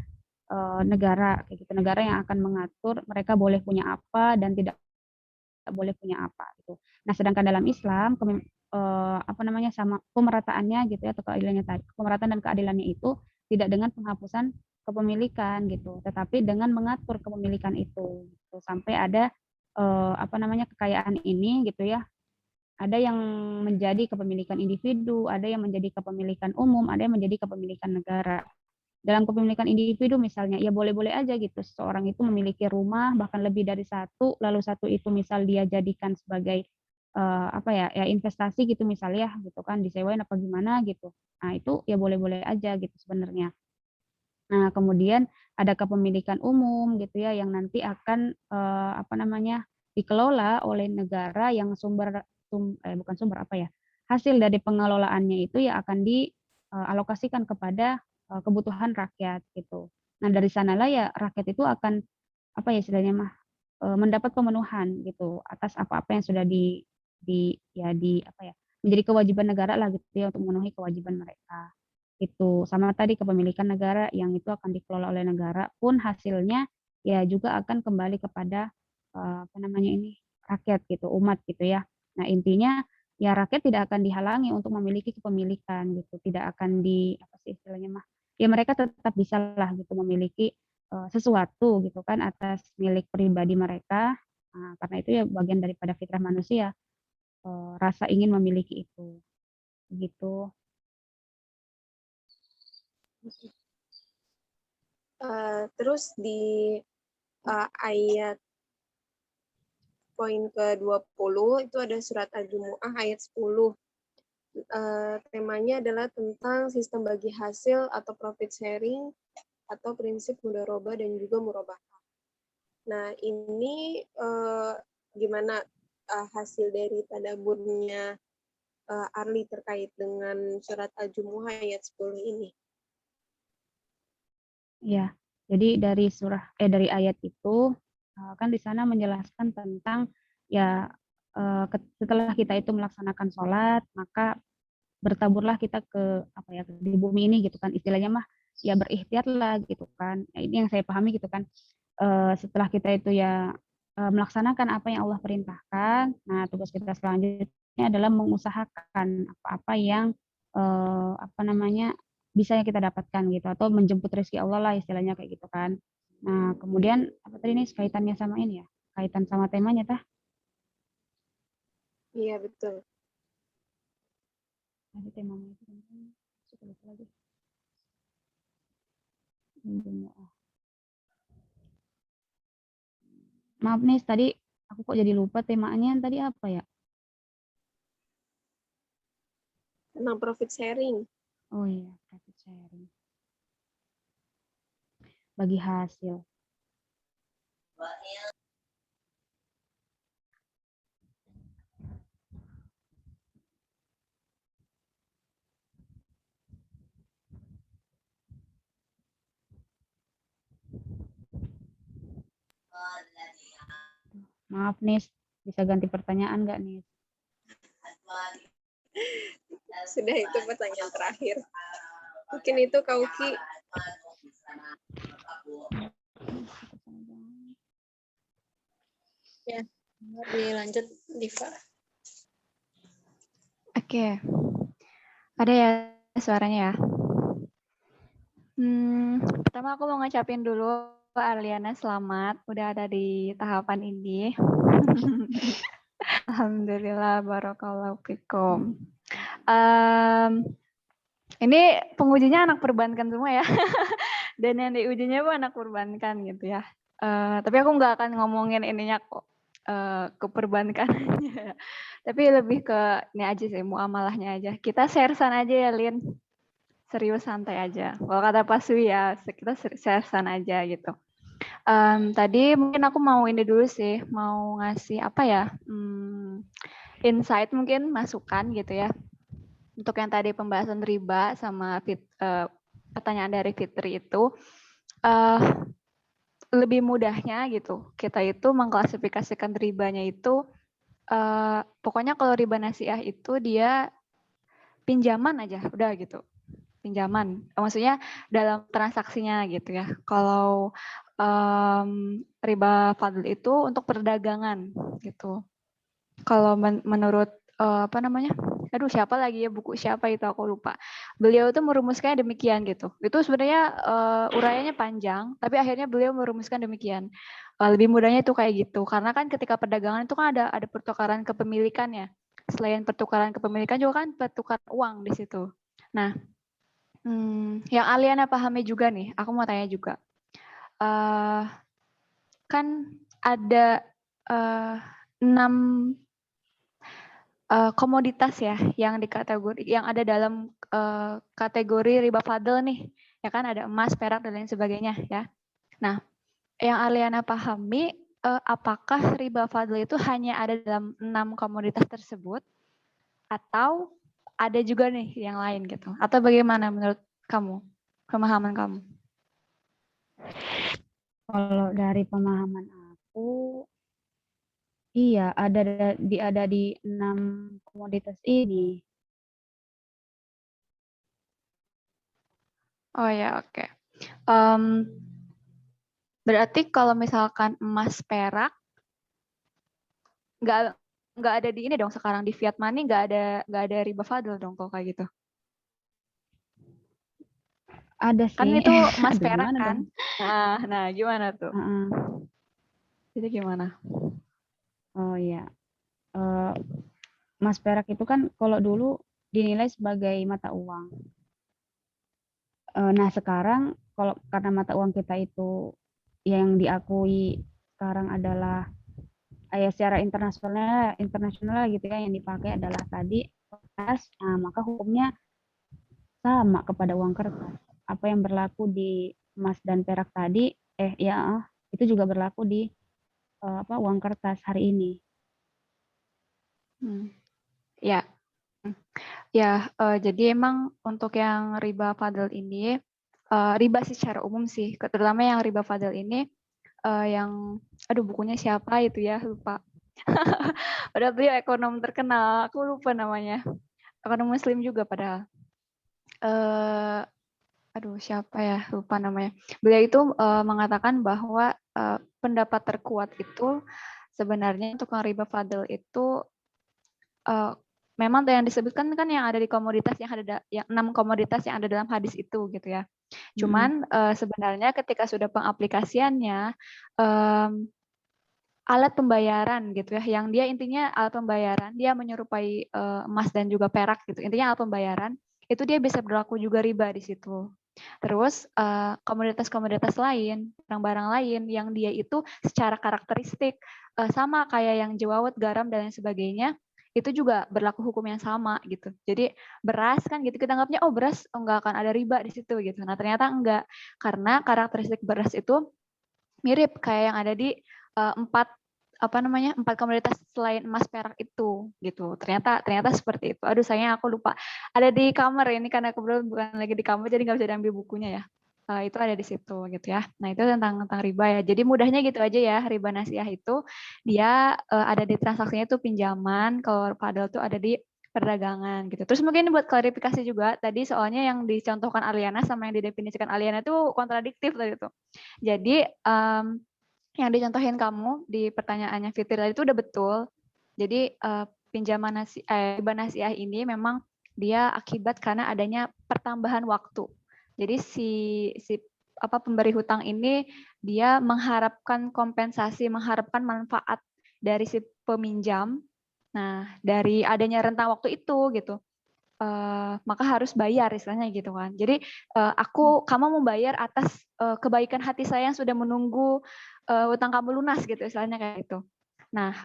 negara kayak gitu, negara yang akan mengatur mereka boleh punya apa dan tidak boleh punya apa gitu. Nah, sedangkan dalam Islam sama pemerataannya gitu ya atau keadilannya tadi, pemerataan dan keadilannya itu tidak dengan penghapusan kepemilikan gitu, tetapi dengan mengatur kepemilikan itu gitu. Sampai ada kekayaan ini gitu ya. Ada yang menjadi kepemilikan individu, ada yang menjadi kepemilikan umum, ada yang menjadi kepemilikan negara. Dalam kepemilikan individu misalnya, ya boleh-boleh aja gitu. Seseorang itu memiliki rumah bahkan lebih dari satu, lalu satu itu misal dia jadikan sebagai investasi gitu misalnya gitu kan, disewain apa gimana gitu. Nah, itu ya boleh-boleh aja gitu sebenarnya. Nah, kemudian ada kepemilikan umum gitu ya yang nanti akan dikelola oleh negara yang hasil dari pengelolaannya itu ya akan dialokasikan kepada kebutuhan rakyat gitu. Nah, dari sanalah ya rakyat itu akan mendapat pemenuhan gitu atas apa-apa yang sudah menjadi kewajiban negara lah gitu ya untuk memenuhi kewajiban mereka. Itu sama tadi kepemilikan negara yang itu akan dikelola oleh negara pun hasilnya ya juga akan kembali kepada rakyat gitu, umat gitu ya. Nah, intinya ya rakyat tidak akan dihalangi untuk memiliki kepemilikan gitu, tidak akan ya mereka tetap bisa lah gitu memiliki sesuatu gitu kan atas milik pribadi mereka. Nah, karena itu ya bagian daripada fitrah manusia, rasa ingin memiliki itu gitu. Terus di ayat poin ke-20 itu ada surat Al-Jumu'ah ayat 10. Temanya adalah tentang sistem bagi hasil atau profit sharing atau prinsip mudharabah dan juga murabahah. Nah, ini gimana hasil dari tadaburnya Arli terkait dengan surat Al-Jumu'ah ayat 10 ini? Ya, jadi dari ayat itu kan di sana menjelaskan tentang ya setelah kita itu melaksanakan sholat maka bertaburlah kita di bumi ini gitu kan istilahnya mah ya berikhtiarlah gitu kan. Nah, ini yang saya pahami gitu kan. Setelah kita itu ya melaksanakan apa yang Allah perintahkan, nah tugas kita selanjutnya adalah mengusahakan apa-apa yang bisa yang kita dapatkan gitu atau menjemput rezeki Allah lah istilahnya kayak gitu kan. Nah, kemudian apa tadi ini kaitannya sama ini ya? kaitan sama temanya tah. Iya, betul. Ada temanya itu kan. Suka lupa lagi. Maaf nih, tadi aku kok jadi lupa temanya tadi apa ya? Tentang profit sharing. Oh iya, profit sharing. Bagi hasil. Maaf nih, bisa ganti pertanyaan nggak nih? Sudah, itu pertanyaan terakhir. Mungkin itu Kak Uki. Ya, dilanjut Diva. Oke. Ada ya suaranya ya? Pertama aku mau ngucapin dulu Arliana selamat udah ada di tahapan ini. Alhamdulillah, barakallahu fikum. Ini pengujinya anak perbankan semua ya. Dan yang diujinya pun anak perbankan gitu ya. Tapi aku nggak akan ngomongin ininya kok, ke perbankannya. Tapi lebih ke ini aja sih, muamalahnya aja. Kita sharesan aja ya, Lin. Serius, santai aja. Kalau kata Pak Sui ya, kita sharesan aja gitu. Tadi mungkin aku mau ini dulu sih, mau ngasih apa ya, insight mungkin, masukan gitu ya. Untuk yang tadi pembahasan riba sama pertanyaan dari Fitri itu, lebih mudahnya gitu, kita itu mengklasifikasikan ribanya itu, pokoknya kalau riba nasiah itu dia pinjaman aja, udah gitu. Pinjaman, maksudnya dalam transaksinya gitu ya. Kalau riba fadl itu untuk perdagangan gitu. Kalau menurut apa namanya? Aduh, siapa lagi ya, buku siapa itu aku lupa. Beliau itu merumuskannya demikian gitu. Itu sebenarnya uraiannya panjang, tapi akhirnya beliau merumuskan demikian. Lebih mudahnya itu kayak gitu. Karena kan ketika perdagangan itu kan ada pertukaran kepemilikan ya. Selain pertukaran kepemilikan juga kan pertukaran uang di situ. Nah, yang Aliana pahami juga nih, aku mau tanya juga. Kan ada 6 komoditas ya yang ada dalam kategori riba fadl nih, ya kan, ada emas, perak dan lain sebagainya ya. Nah, yang Aliana pahami, apakah riba fadl itu hanya ada dalam 6 komoditas tersebut atau ada juga nih yang lain gitu? Atau bagaimana menurut kamu, pemahaman kamu? Kalau dari pemahaman aku, iya ada di 6 komoditas ini. Oh ya, oke. Berarti kalau misalkan emas, perak nggak ada di ini dong sekarang, di fiat money nggak ada riba fadl dong kalau kayak gitu. Ada Kan sih. itu emas Aduh, perak gimana kan? dong? Nah gimana tuh? Itu gimana? Oh iya. Emas perak itu kan kalau dulu dinilai sebagai mata uang. Nah sekarang kalau karena mata uang kita itu yang diakui sekarang adalah secara internasional gitu ya, yang dipakai adalah tadi kertas, nah, maka hukumnya sama kepada uang kertas. Apa yang berlaku di emas dan perak tadi, itu juga berlaku di uang kertas hari ini. Ya, ya. Jadi emang untuk yang riba fadl ini, riba secara umum sih, terutama yang riba fadl ini, yang, aduh bukunya siapa itu ya, lupa. Padahal beliau ekonom terkenal, aku lupa namanya. Ekonom Muslim juga padahal. Aduh siapa ya, lupa namanya. Beliau itu mengatakan bahwa pendapat terkuat itu sebenarnya untuk yang riba fadl itu memang yang disebutkan kan yang ada di komoditas yang ada yang 6 komoditas yang ada dalam hadis itu gitu ya. Cuman sebenarnya ketika sudah pengaplikasiannya, alat pembayaran gitu ya, yang dia intinya alat pembayaran, dia menyerupai emas dan juga perak gitu. Intinya alat pembayaran, itu dia bisa berlaku juga riba di situ. Terus komoditas-komoditas lain, barang-barang lain yang dia itu secara karakteristik sama kayak yang jewawet, garam dan lain sebagainya, itu juga berlaku hukum yang sama gitu. Jadi beras kan gitu kita anggapnya oh beras enggak akan ada riba di situ gitu. Nah, ternyata enggak, karena karakteristik beras itu mirip kayak yang ada di empat komoditas selain emas, perak itu gitu. Ternyata seperti itu. Aduh sayangnya aku lupa. Ada di kamar ini karena kebetulan bukan lagi di kamar jadi nggak bisa diambil bukunya ya. Itu ada di situ gitu ya. Nah itu tentang riba ya. Jadi mudahnya gitu aja ya, riba nasiah itu dia ada di transaksinya itu pinjaman, kalau padahal tuh ada di perdagangan gitu. Terus mungkin buat klarifikasi juga tadi soalnya yang dicontohkan Aliana sama yang didefinisikan Aliana itu kontradiktif tadi tuh. Jadi yang dicontohin kamu di pertanyaannya Fitri tadi itu udah betul. Jadi pinjaman riba nasiah ini memang dia akibat karena adanya pertambahan waktu. Jadi si pemberi hutang ini dia mengharapkan kompensasi, mengharapkan manfaat dari si peminjam. Nah, dari adanya rentang waktu itu gitu. Maka harus bayar istilahnya gitu kan. Jadi kamu membayar atas kebaikan hati saya yang sudah menunggu utang kamu lunas gitu istilahnya kayak gitu. Nah,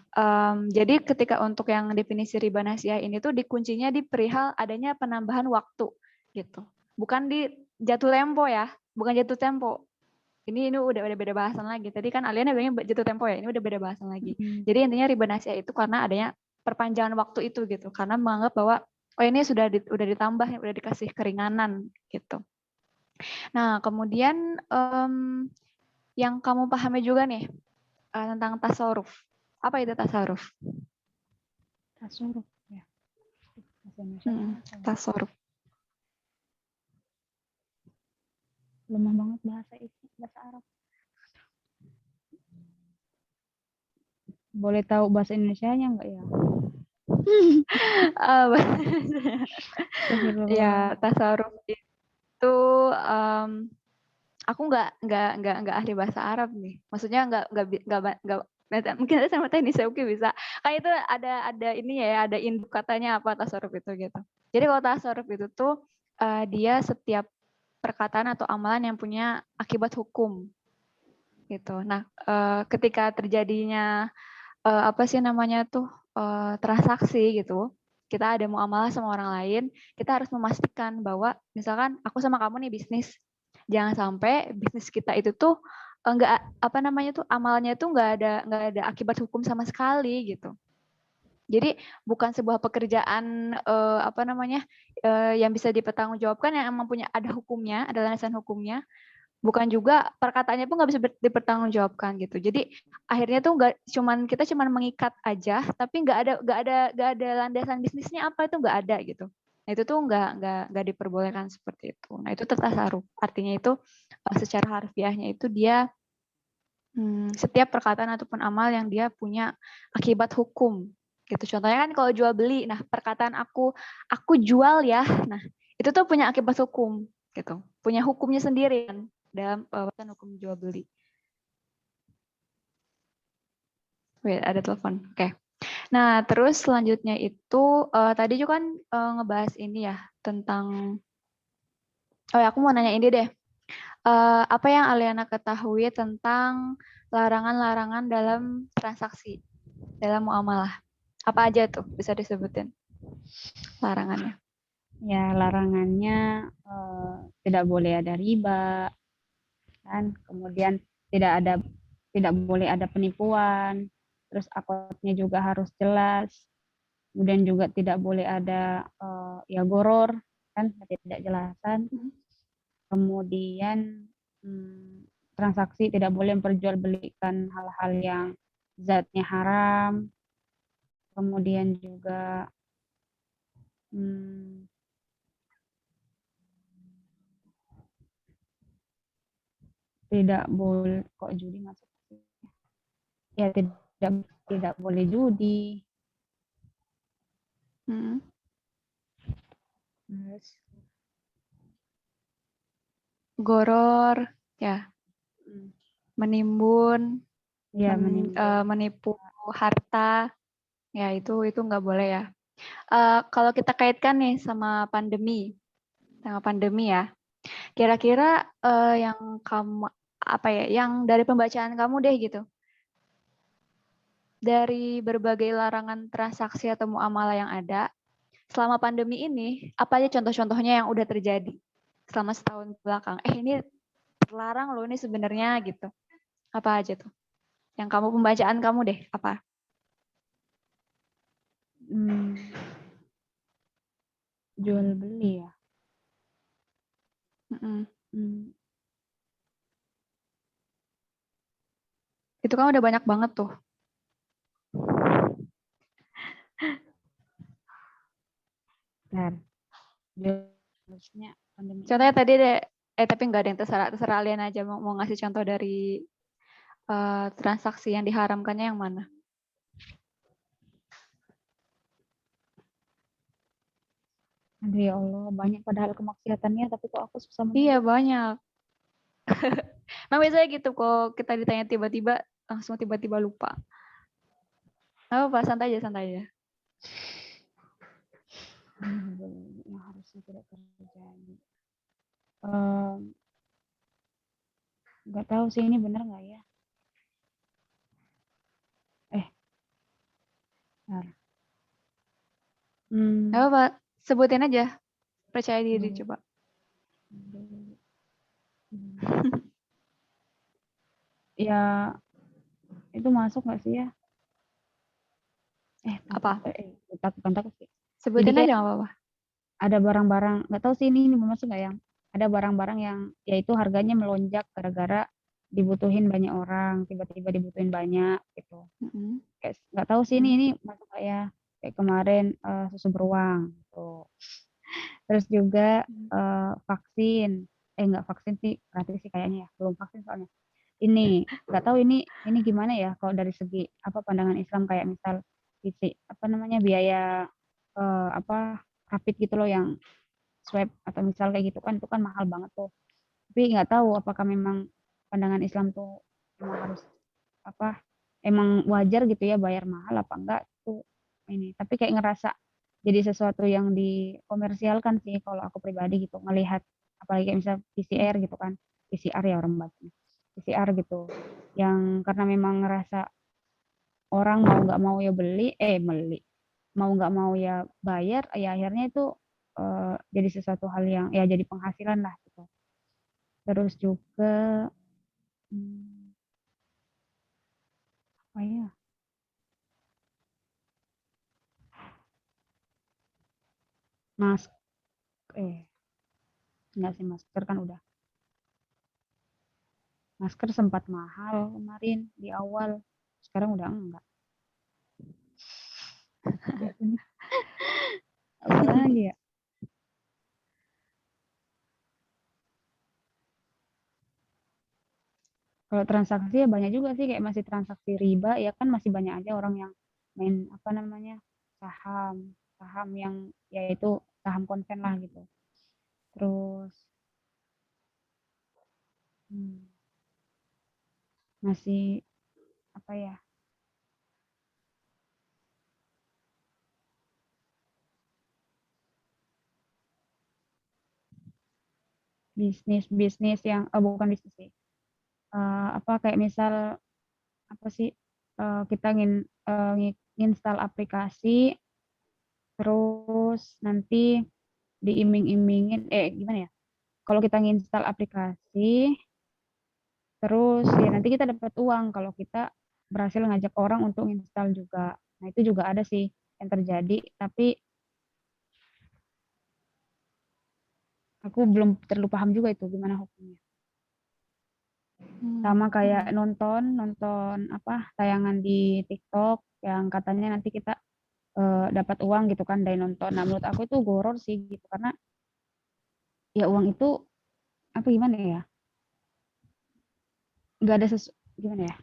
jadi ketika untuk yang definisi riba nasiah ini tuh dikuncinya di perihal adanya penambahan waktu gitu. Bukan di jatuh tempo ya, bukan jatuh tempo. Ini udah beda bahasan lagi. Tadi kan Aliana bilangnya jatuh tempo ya, ini udah beda bahasan lagi. Jadi intinya riba nasiah itu karena adanya perpanjangan waktu itu gitu. Karena menganggap bahwa oh ini sudah ditambah, udah dikasih keringanan gitu. Nah, kemudian yang kamu pahami juga nih tentang tasawuf. Apa itu tasawuf? Tasawuf ya. Bahasa Indonesia apa ya? Tasawuf. Lemah banget bahasa Arab. Boleh tahu bahasa Indonesianya enggak ya? Ya, tasawuf itu aku nggak ahli bahasa Arab nih. Maksudnya nggak mungkin ada sama teknis ya oke bisa. Kayak itu ada ini ya, ada induk katanya apa tasawuf itu gitu. Jadi kalau tasawuf itu tuh dia setiap perkataan atau amalan yang punya akibat hukum gitu. Nah, ketika terjadinya transaksi gitu, kita ada muamalah sama orang lain, kita harus memastikan bahwa misalkan aku sama kamu nih bisnis, jangan sampai bisnis kita itu tuh amalnya tuh nggak ada akibat hukum sama sekali gitu. Jadi bukan sebuah pekerjaan yang bisa dipertanggungjawabkan yang emang punya ada hukumnya, ada landasan hukumnya. Bukan juga perkataannya pun nggak bisa dipertanggungjawabkan gitu. Jadi akhirnya tuh kita cuman mengikat aja, tapi nggak ada landasan bisnisnya apa itu nggak ada gitu. Nah itu tuh nggak diperbolehkan seperti itu. Nah itu tasarruf. Artinya itu secara harfiahnya itu dia setiap perkataan ataupun amal yang dia punya akibat hukum gitu. Contohnya kan kalau jual beli, nah perkataan aku jual ya, nah itu tuh punya akibat hukum gitu, punya hukumnya sendiri kan dalam bahasan hukum jual beli. Wait, ada telepon. Oke. Nah, terus selanjutnya itu tadi juga kan ngebahas ini ya tentang aku mau nanya ini deh. Apa yang Aliana ketahui tentang larangan-larangan dalam transaksi, dalam muamalah? Apa aja tuh bisa disebutin larangannya? Ya, larangannya tidak boleh ada riba, kan? Kemudian tidak boleh ada penipuan, terus akadnya juga harus jelas, kemudian juga tidak boleh ada goror, kan? Ketidakjelasan. Kemudian transaksi tidak boleh memperjualbelikan hal-hal yang zatnya haram. Kemudian juga tidak boleh kok judi masuk ya, tidak boleh judi. Terus goror ya, menimbun, Ya, menimbun. menipu harta, ya itu nggak boleh ya. Kalau kita kaitkan nih sama pandemi ya, kira-kira yang kamu apa ya, yang dari pembacaan kamu deh gitu, dari berbagai larangan transaksi atau muamalah yang ada selama pandemi ini, apa aja contoh-contohnya yang udah terjadi selama setahun belakang? Ini terlarang loh ini sebenarnya gitu. Apa aja tuh? Yang kamu pembacaan kamu deh, apa? Jual beli ya. Mm-mm. Hmm, Itu kan udah banyak banget tuh. bentar. Harusnya pandemi. Contohnya tadi deh, tapi nggak ada yang terserah kalian aja mau ngasih contoh dari transaksi yang diharamkannya yang mana? Aduh ya Allah, banyak padahal kemaksiatannya, tapi kok aku susah Iya menyebut. banyak. Nah biasanya gitu kok kita ditanya tiba-tiba langsung tiba-tiba lupa. Apa santai aja. Yang harusnya tidak terjadi. Nggak tahu sih ini benar nggak ya? Bentar. Apa sebutin aja. Percaya diri Jual coba. beli. Ya, itu masuk nggak sih ya? Apa? Takut sih. Jadi Sebutin kayak aja nggak apa-apa. ada barang-barang, nggak tahu sih ini masuk nggak yang ada barang-barang yang yaitu harganya melonjak gara-gara dibutuhin banyak orang, tiba-tiba dibutuhin banyak gitu. Mm-mm. Kayak nggak tahu sih ini masuk nggak ya? Kayak kemarin susu beruang gitu. Terus juga vaksin, nggak vaksin sih gratis sih kayaknya ya, belum vaksin soalnya. Ini nggak tahu ini gimana ya kalau dari segi apa pandangan Islam kayak misal isi apa namanya biaya apa rapid gitu loh yang swab atau misal kayak gitu kan itu kan mahal banget tuh. Tapi nggak tahu apakah memang pandangan Islam tuh emang harus apa emang wajar gitu ya bayar mahal apa enggak tuh ini. Tapi kayak ngerasa jadi sesuatu yang dikomersialkan sih kalau aku pribadi gitu ngelihat apalagi kayak misal PCR gitu kan PCR ya orang baca PCR gitu yang karena memang ngerasa orang mau nggak mau ya beli mau nggak mau ya bayar ya akhirnya itu jadi sesuatu hal yang ya jadi penghasilan lah gitu terus juga hmm, apa ya mas enggak sih masker kan udah masker sempat mahal kemarin di awal sekarang udah enggak apa lagi ya kalau transaksi ya banyak juga sih kayak masih transaksi riba ya kan masih banyak aja orang yang main apa namanya saham saham yang yaitu saham konsen lah gitu terus hmm, masih apa ya bisnis yang bukan bisnis sih apa kayak misal apa sih kita nginstal aplikasi terus nanti diiming-imingin gimana ya kalau kita nginstal aplikasi terus ya nanti kita dapat uang kalau kita berhasil ngajak orang untuk install juga nah itu juga ada sih yang terjadi tapi aku belum terlalu paham juga itu gimana hukumnya sama kayak nonton nonton apa tayangan di TikTok yang katanya nanti kita dapat uang gitu kan dari nonton. Nah menurut aku itu goror sih gitu karena ya uang itu apa gimana ya nggak ada gimana ya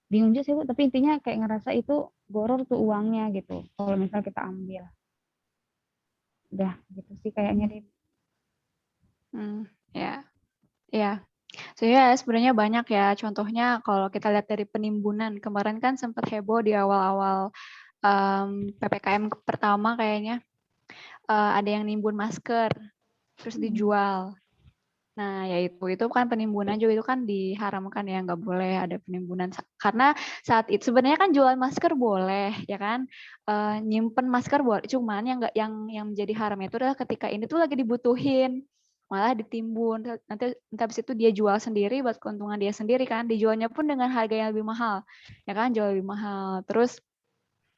bingung juga sih Bu tapi intinya kayak ngerasa itu goror tuh uangnya gitu kalau misal kita ambil udah gitu sih kayaknya deh. Ya, ya. Sebenarnya banyak ya. Contohnya kalau kita lihat dari penimbunan, kemarin kan sempat heboh di awal-awal PPKM pertama kayaknya. Ada yang nimbun masker, terus dijual. Nah, ya itu kan penimbunan juga, itu kan diharamkan ya, nggak boleh ada penimbunan. Karena saat itu sebenarnya kan jual masker boleh, ya kan, nyimpen masker boleh. Cuman yang menjadi haram itu adalah ketika ini tuh lagi dibutuhin, malah ditimbun. Nanti habis itu dia jual sendiri buat keuntungan dia sendiri kan. Dijualnya pun dengan harga yang lebih mahal, ya kan, jual lebih mahal. Terus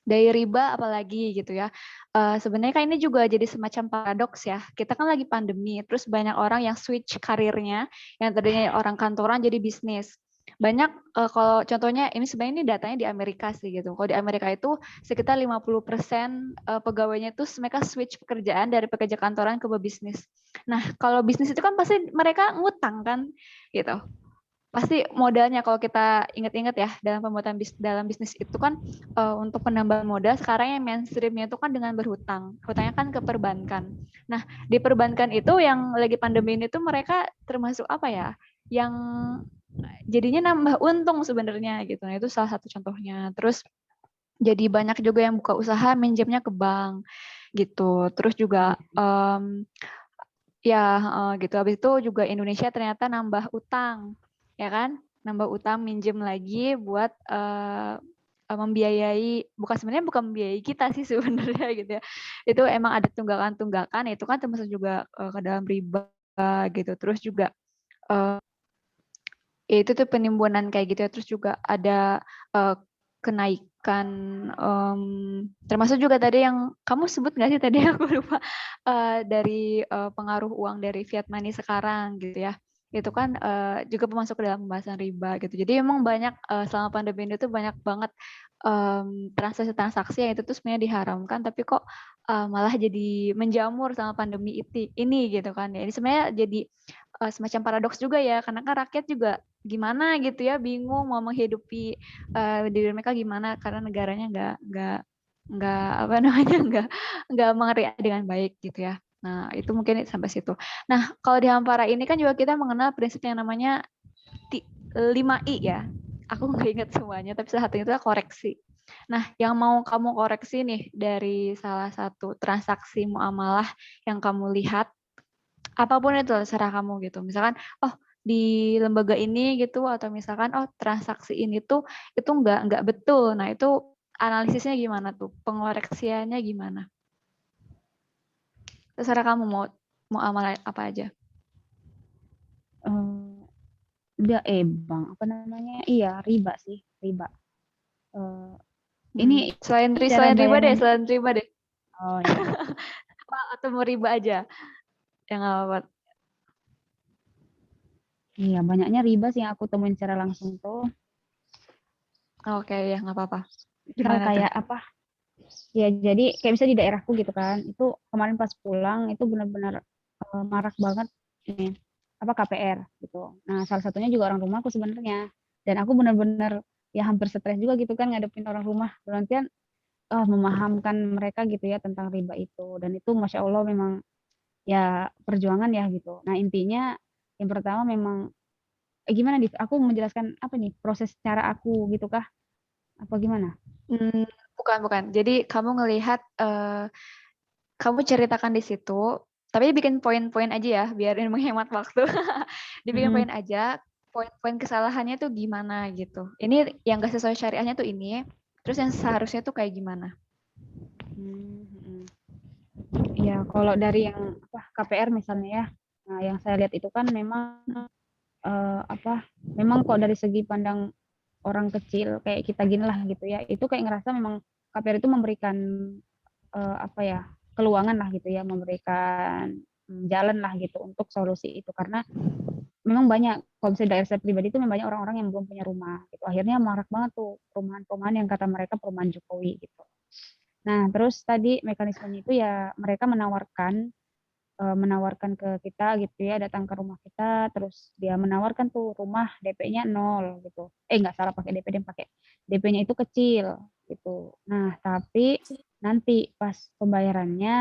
dari riba apalagi gitu ya. Sebenarnya kan ini juga jadi semacam paradoks ya. Kita kan lagi pandemi, terus banyak orang yang switch karirnya, yang tadinya orang kantoran jadi bisnis. Banyak kalau contohnya ini sebenarnya ini datanya di Amerika sih gitu. Kalau di Amerika itu sekitar 50% pegawainya itu mereka switch pekerjaan dari pekerja kantoran ke bisnis. Nah, kalau bisnis itu kan pasti mereka ngutang kan gitu. Pasti modalnya kalau kita ingat-ingat ya dalam pembuatan dalam bisnis itu kan untuk penambahan modal sekarang yang mainstreamnya itu kan dengan berhutang. Hutangnya kan ke perbankan. Nah, di perbankan itu yang lagi pandemi ini tuh mereka termasuk apa ya? Yang jadinya nambah untung sebenarnya gitu. Nah, itu salah satu contohnya. Terus jadi banyak juga yang buka usaha minjemnya ke bank gitu. Terus juga ya gitu. Habis itu juga Indonesia ternyata nambah utang, ya kan? Nambah utang, minjem lagi buat membiayai, sebenarnya bukan membiayai kita sih sebenarnya gitu ya. Itu emang ada tunggakan-tunggakan, itu kan termasuk juga ke dalam riba gitu. Terus juga ya itu tuh penimbunan kayak gitu ya. Terus juga ada kenaikan, termasuk juga tadi yang kamu sebut nggak sih tadi aku lupa, dari pengaruh uang dari fiat money sekarang gitu ya. Itu kan juga masuk ke dalam pembahasan riba gitu. Jadi memang banyak selama pandemi ini tuh banyak banget transaksi-transaksi yang itu tuh sebenarnya diharamkan, tapi kok malah jadi menjamur sama pandemi ini gitu kan ya. Ini sebenarnya jadi semacam paradoks juga ya, karena kan rakyat juga gimana gitu ya, bingung mau menghidupi diri mereka gimana karena negaranya nggak apa namanya nggak mengerti dengan baik gitu ya. Nah itu mungkin sampai situ. Nah kalau di Hampara ini kan juga kita mengenal prinsip yang namanya 5I ya. Aku nggak ingat semuanya, tapi salah satunya itu adalah koreksi. Nah, yang mau kamu koreksi nih dari salah satu transaksi muamalah yang kamu lihat, apapun itu terserah kamu gitu. Misalkan, oh di lembaga ini gitu, atau misalkan oh transaksi ini tuh itu nggak betul. Nah itu analisisnya gimana tuh? Pengoreksiannya gimana? Terserah kamu mau amal apa aja. Bang, apa namanya? Iya, riba sih, riba. Ini selain cara riba deh, bayangan. selain riba deh. Oh iya. Atau mau riba aja? Yang apa? Iya, banyaknya riba sih yang aku temuin secara langsung tuh. Oke, ya nggak apa-apa. Misal Gimana tuh? kayak apa? Ya jadi kayak bisa di daerahku gitu kan. Itu kemarin pas pulang itu benar-benar marak banget ini apa KPR gitu. Nah, salah satunya juga orang rumahku sebenarnya. Dan aku benar-benar ya hampir stres juga gitu kan ngadepin orang rumah. Berarti memahamkan mereka gitu ya tentang riba itu. Dan itu Masya Allah memang ya perjuangan ya gitu. Nah, intinya yang pertama memang gimana nih? Aku menjelaskan apa nih proses cara aku gitu kah? Apa gimana? Bukan. Jadi kamu ngelihat, kamu ceritakan di situ, tapi bikin poin-poin aja ya, biar menghemat waktu. Dibikin poin aja, poin-poin kesalahannya tuh gimana gitu. Ini yang gak sesuai syariahnya tuh ini, terus yang seharusnya tuh kayak gimana. Ya, kalau dari yang KPR misalnya ya, nah yang saya lihat itu kan memang memang kok dari segi pandang orang kecil kayak kita gini lah gitu ya, itu kayak ngerasa memang KPR itu memberikan keluangan lah gitu ya, memberikan jalan lah gitu untuk solusi itu karena memang banyak kalau misalnya daerah saya pribadi itu memang banyak orang-orang yang belum punya rumah gitu, akhirnya marak banget tuh perumahan-perumahan yang kata mereka perumahan Jokowi gitu. Nah, terus tadi mekanismenya itu ya mereka menawarkan ke kita gitu ya, datang ke rumah kita, terus dia menawarkan tuh rumah DP-nya 0 gitu. Nggak salah pakai DP, dia pakai DP-nya itu kecil gitu. Nah, tapi nanti pas pembayarannya,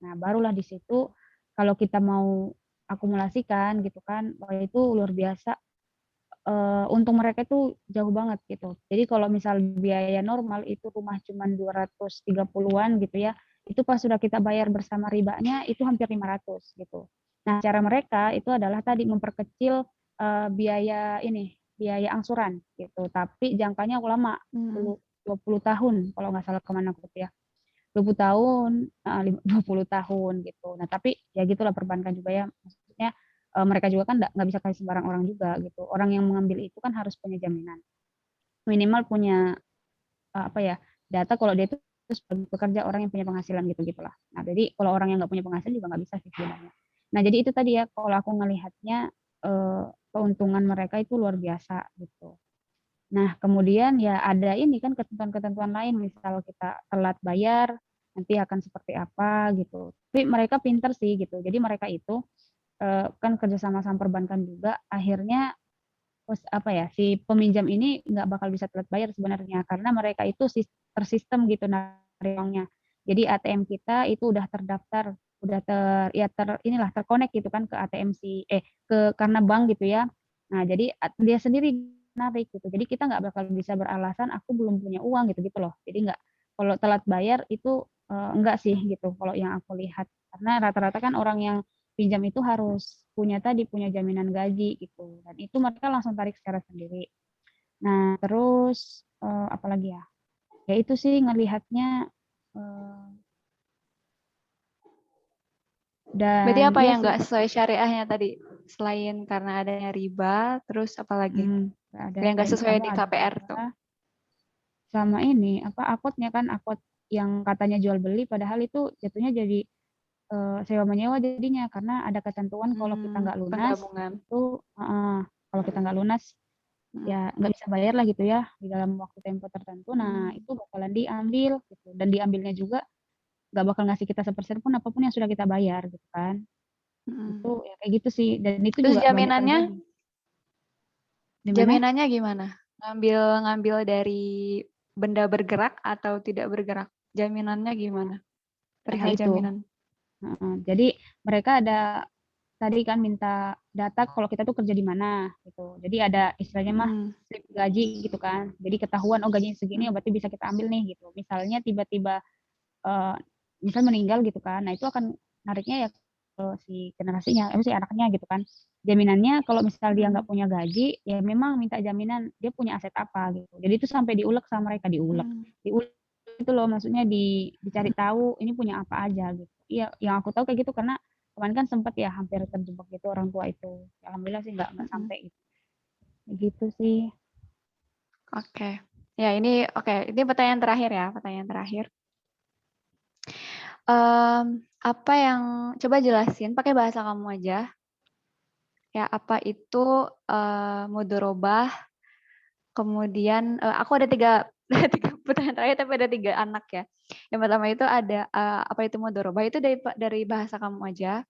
nah barulah di situ kalau kita mau diakumulasikan gitu kan, wah itu luar biasa. Untung mereka itu jauh banget gitu. Jadi kalau misal biaya normal itu rumah cuma 230-an gitu ya, itu pas sudah kita bayar bersama ribanya itu hampir 500 gitu. Nah, cara mereka itu adalah tadi memperkecil biaya angsuran gitu, tapi jangkanya lama, 20 tahun kalau nggak salah kemana aku ya. 20 tahun, 20 tahun gitu. Nah, tapi ya gitulah perbankan juga ya. Maksudnya mereka juga kan nggak bisa kasih sembarang orang juga gitu. Orang yang mengambil itu kan harus punya jaminan. Minimal punya apa ya, data kalau dia itu sebagai pekerja orang yang punya penghasilan gitu gitulah. Nah, jadi kalau orang yang nggak punya penghasilan juga nggak bisa sih sebenarnya. Nah, jadi itu tadi ya kalau aku ngelihatnya keuntungan mereka itu luar biasa gitu. Nah, kemudian ya ada ini kan ketentuan-ketentuan lain, misal kita telat bayar, nanti akan seperti apa gitu. Tapi mereka pinter sih gitu. Jadi mereka itu kan kerjasama sama perbankan juga, akhirnya apa ya, si peminjam ini nggak bakal bisa telat bayar sebenarnya, karena mereka itu tersistem gitu narik uangnya. Jadi ATM kita itu udah terdaftar, udah inilah terkonek gitu kan ke ATM karena bank gitu ya. Nah, jadi dia sendiri narik gitu. Jadi kita nggak bakal bisa beralasan aku belum punya uang gitu gitu loh. Jadi nggak, kalau telat bayar itu enggak sih gitu kalau yang aku lihat. Karena rata-rata kan orang yang pinjam itu harus punya jaminan gaji gitu. Dan itu mereka langsung tarik secara sendiri. Nah, terus apalagi ya? Ya itu sih ngelihatnya Berarti dan apa iya yang sih. nggak sesuai syariahnya tadi? Selain karena adanya riba, terus apa lagi? Ada Yang nggak selain sesuai di ada KPR tuh. riba, sama ini apa akotnya kan, akot yang katanya jual beli padahal itu jatuhnya jadi sewa menyewa jadinya, karena ada ketentuan kalau kita nggak lunas Penggabungan. itu kalau kita nggak lunas ya nggak bisa bayar lah gitu ya di dalam waktu tempo tertentu. Nah, itu bakalan diambil gitu, dan diambilnya juga nggak bakal ngasih kita 1% pun apapun yang sudah kita bayar gitu kan. Itu ya kayak gitu sih, dan itu Terus juga banyak terjadi. Gimana? jaminannya gimana? Ngambil dari benda bergerak atau tidak bergerak? Jaminannya gimana? Nah, Perihal itu. jaminan. Jadi mereka ada tadi kan minta data kalau kita tuh kerja di mana gitu. Jadi ada istilahnya mah slip gaji gitu kan. Jadi ketahuan oh gajinya segini, oh, berarti bisa kita ambil nih gitu. Misalnya tiba-tiba misal meninggal gitu kan. Nah, itu akan nariknya ya ke si generasinya, si anaknya gitu kan. Jaminannya kalau misal dia nggak punya gaji, ya memang minta jaminan dia punya aset apa gitu. Jadi itu sampai diulek sama mereka, diulek itu loh, maksudnya dicari tahu ini punya apa aja gitu. Iya, yang aku tahu kayak gitu karena kemarin kan sempat ya hampir terjebak gitu orang tua itu. Ya, alhamdulillah sih nggak sampai gitu. Gitu sih. Oke. Ya, ini Ini pertanyaan terakhir ya, pertanyaan terakhir. Apa yang coba jelasin pakai bahasa kamu aja. Ya, apa itu mudorobah? Kemudian aku ada tiga pertanyaan terakhir, tapi ada 3 anak ya. Yang pertama itu ada apa itu mudorobah, itu dari bahasa kamu aja.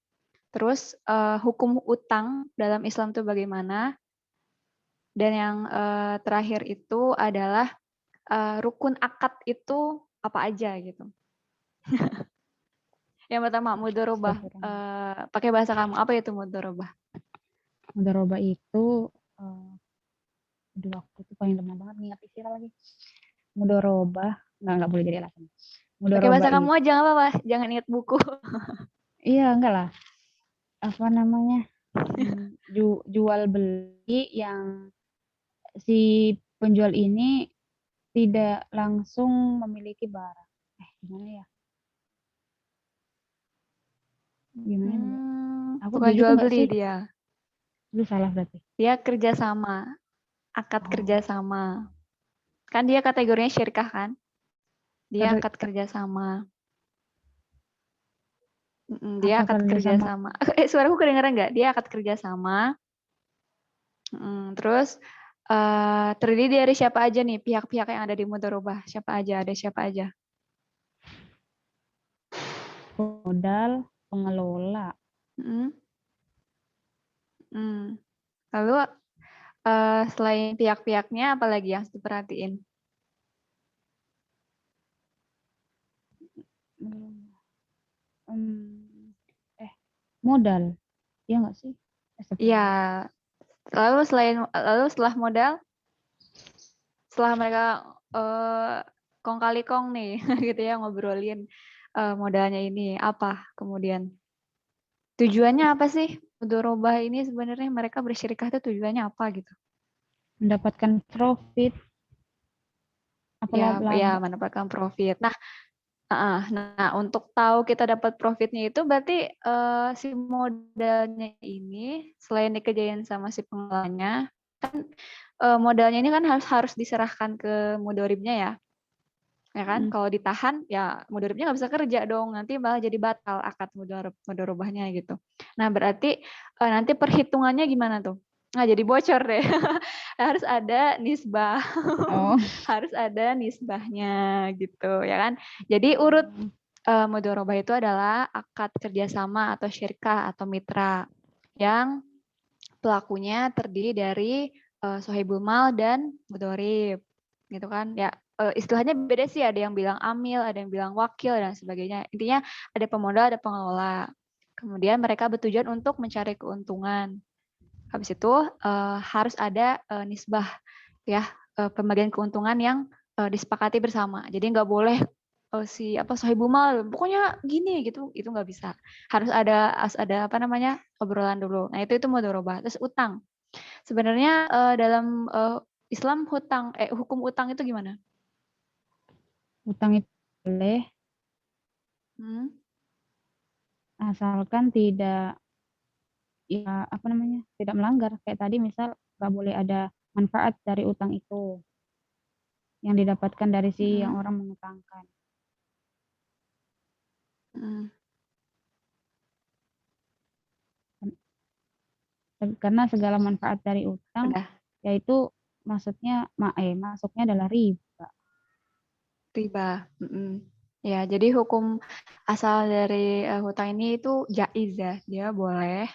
Terus hukum utang dalam Islam itu bagaimana? Dan yang terakhir itu adalah rukun akad itu apa aja gitu. Yang pertama mudorobah, pakai bahasa kamu, apa itu mudorobah? Mudharabah itu aduh aku tuh paling lemah banget ingat istilah lagi. Mudharabah nggak boleh jadi alasan. Pakai bahasa Mudharabah kamu itu aja nggak apa-apa, jangan ingat buku. iya enggak lah. Apa namanya? Jual beli yang si penjual ini tidak langsung memiliki barang. Gimana ya? Gimana ya? Aku Bukan jujur tuh jual nggak beli sih. dia. Lu salah berarti. Dia kerjasama, akad kerjasama. Kan dia kategorinya syirkah kan? Dia akad kerjasama. Dia akad kerjasama. Suaraku kedengeran nggak? Dia akad kerjasama. Terus terdiri dari siapa aja nih pihak-pihak yang ada di mudharabah? Siapa aja? Ada siapa aja? Modal, pengelola. Lalu selain pihak-pihaknya, apa lagi yang harus diperhatiin? Modal. Iya nggak sih? Iya. Lalu setelah modal, setelah mereka kong kali kong nih, gitu ya ngobrolin modalnya ini apa kemudian tujuannya apa sih mudharabah ini sebenarnya mereka bersyirikah itu tujuannya apa gitu? Mendapatkan profit, apa Ya, laba. mendapatkan profit. Nah, untuk tahu kita dapat profitnya itu berarti si modalnya ini selain dikerjain sama si pengelolanya, kan modalnya ini kan harus diserahkan ke mudoribnya ya. Ya kan? Kalau ditahan ya mudoribnya nggak bisa kerja dong, nanti malah jadi batal akad mudorobahnya gitu. Nah, berarti nanti perhitungannya gimana tuh? Nah, jadi bocor deh. Harus ada nisbah. Oh. Harus ada nisbahnya gitu ya kan. Jadi urut mudharabah itu adalah akad kerjasama atau syirkah atau mitra yang pelakunya terdiri dari sohibul mal dan mudharib gitu kan ya. Istilahnya beda sih, ada yang bilang amil, ada yang bilang wakil dan sebagainya. Intinya ada pemodal, ada pengelola. Kemudian mereka bertujuan untuk mencari keuntungan. Habis itu harus ada nisbah ya, pembagian keuntungan yang disepakati bersama. Jadi nggak boleh si sohibul mal pokoknya gini gitu, itu nggak bisa. Harus ada apa namanya obrolan dulu. Nah itu mudharabah. Terus utang. Sebenarnya dalam Islam hukum utang itu gimana? Utang itu boleh asalkan tidak tidak melanggar. Kayak tadi misal nggak boleh ada manfaat dari utang itu yang didapatkan dari si yang orang mengutangkan. Karena segala manfaat dari utang yaitu masuknya adalah riba. Ya, jadi hukum asal dari hutang ini itu jaiz ya, dia boleh.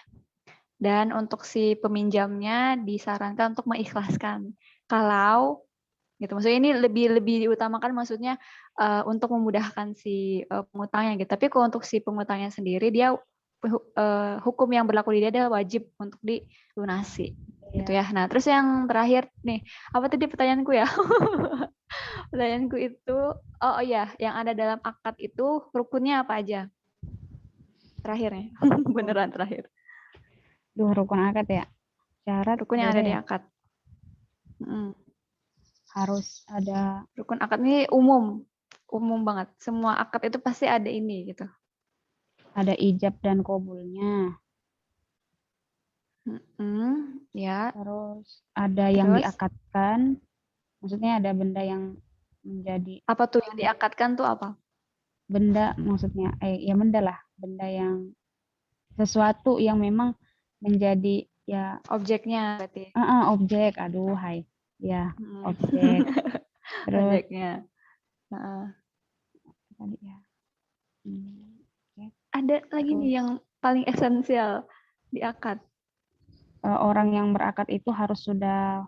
Dan untuk si peminjamnya disarankan untuk mengikhlaskan. Kalau gitu, maksudnya ini lebih diutamakan maksudnya untuk memudahkan si pengutangnya gitu. Tapi kalau untuk si pengutangnya sendiri dia hukum yang berlaku di dia adalah wajib untuk dilunasi. Gitu ya. Nah, terus yang terakhir nih, apa tadi pertanyaanku ya? Pertanyaanku itu, yang ada dalam akad itu rukunnya apa aja? Terakhirnya, beneran terakhir. Rukun akad ya. Syarat rukun yang ada di akad. Harus ada. Rukun akad ini umum banget. Semua akad itu pasti ada ini gitu. Ada ijab dan qabulnya. Ya. Terus ada yang diakadkan. Maksudnya ada benda yang menjadi. Apa tuh yang diakadkan tuh apa? Benda maksudnya, benda lah. Benda yang sesuatu yang memang menjadi ya objeknya berarti. Objek, ya objek. Terus objeknya. Ada lagi nih yang paling esensial di akad. Orang yang berakad itu harus sudah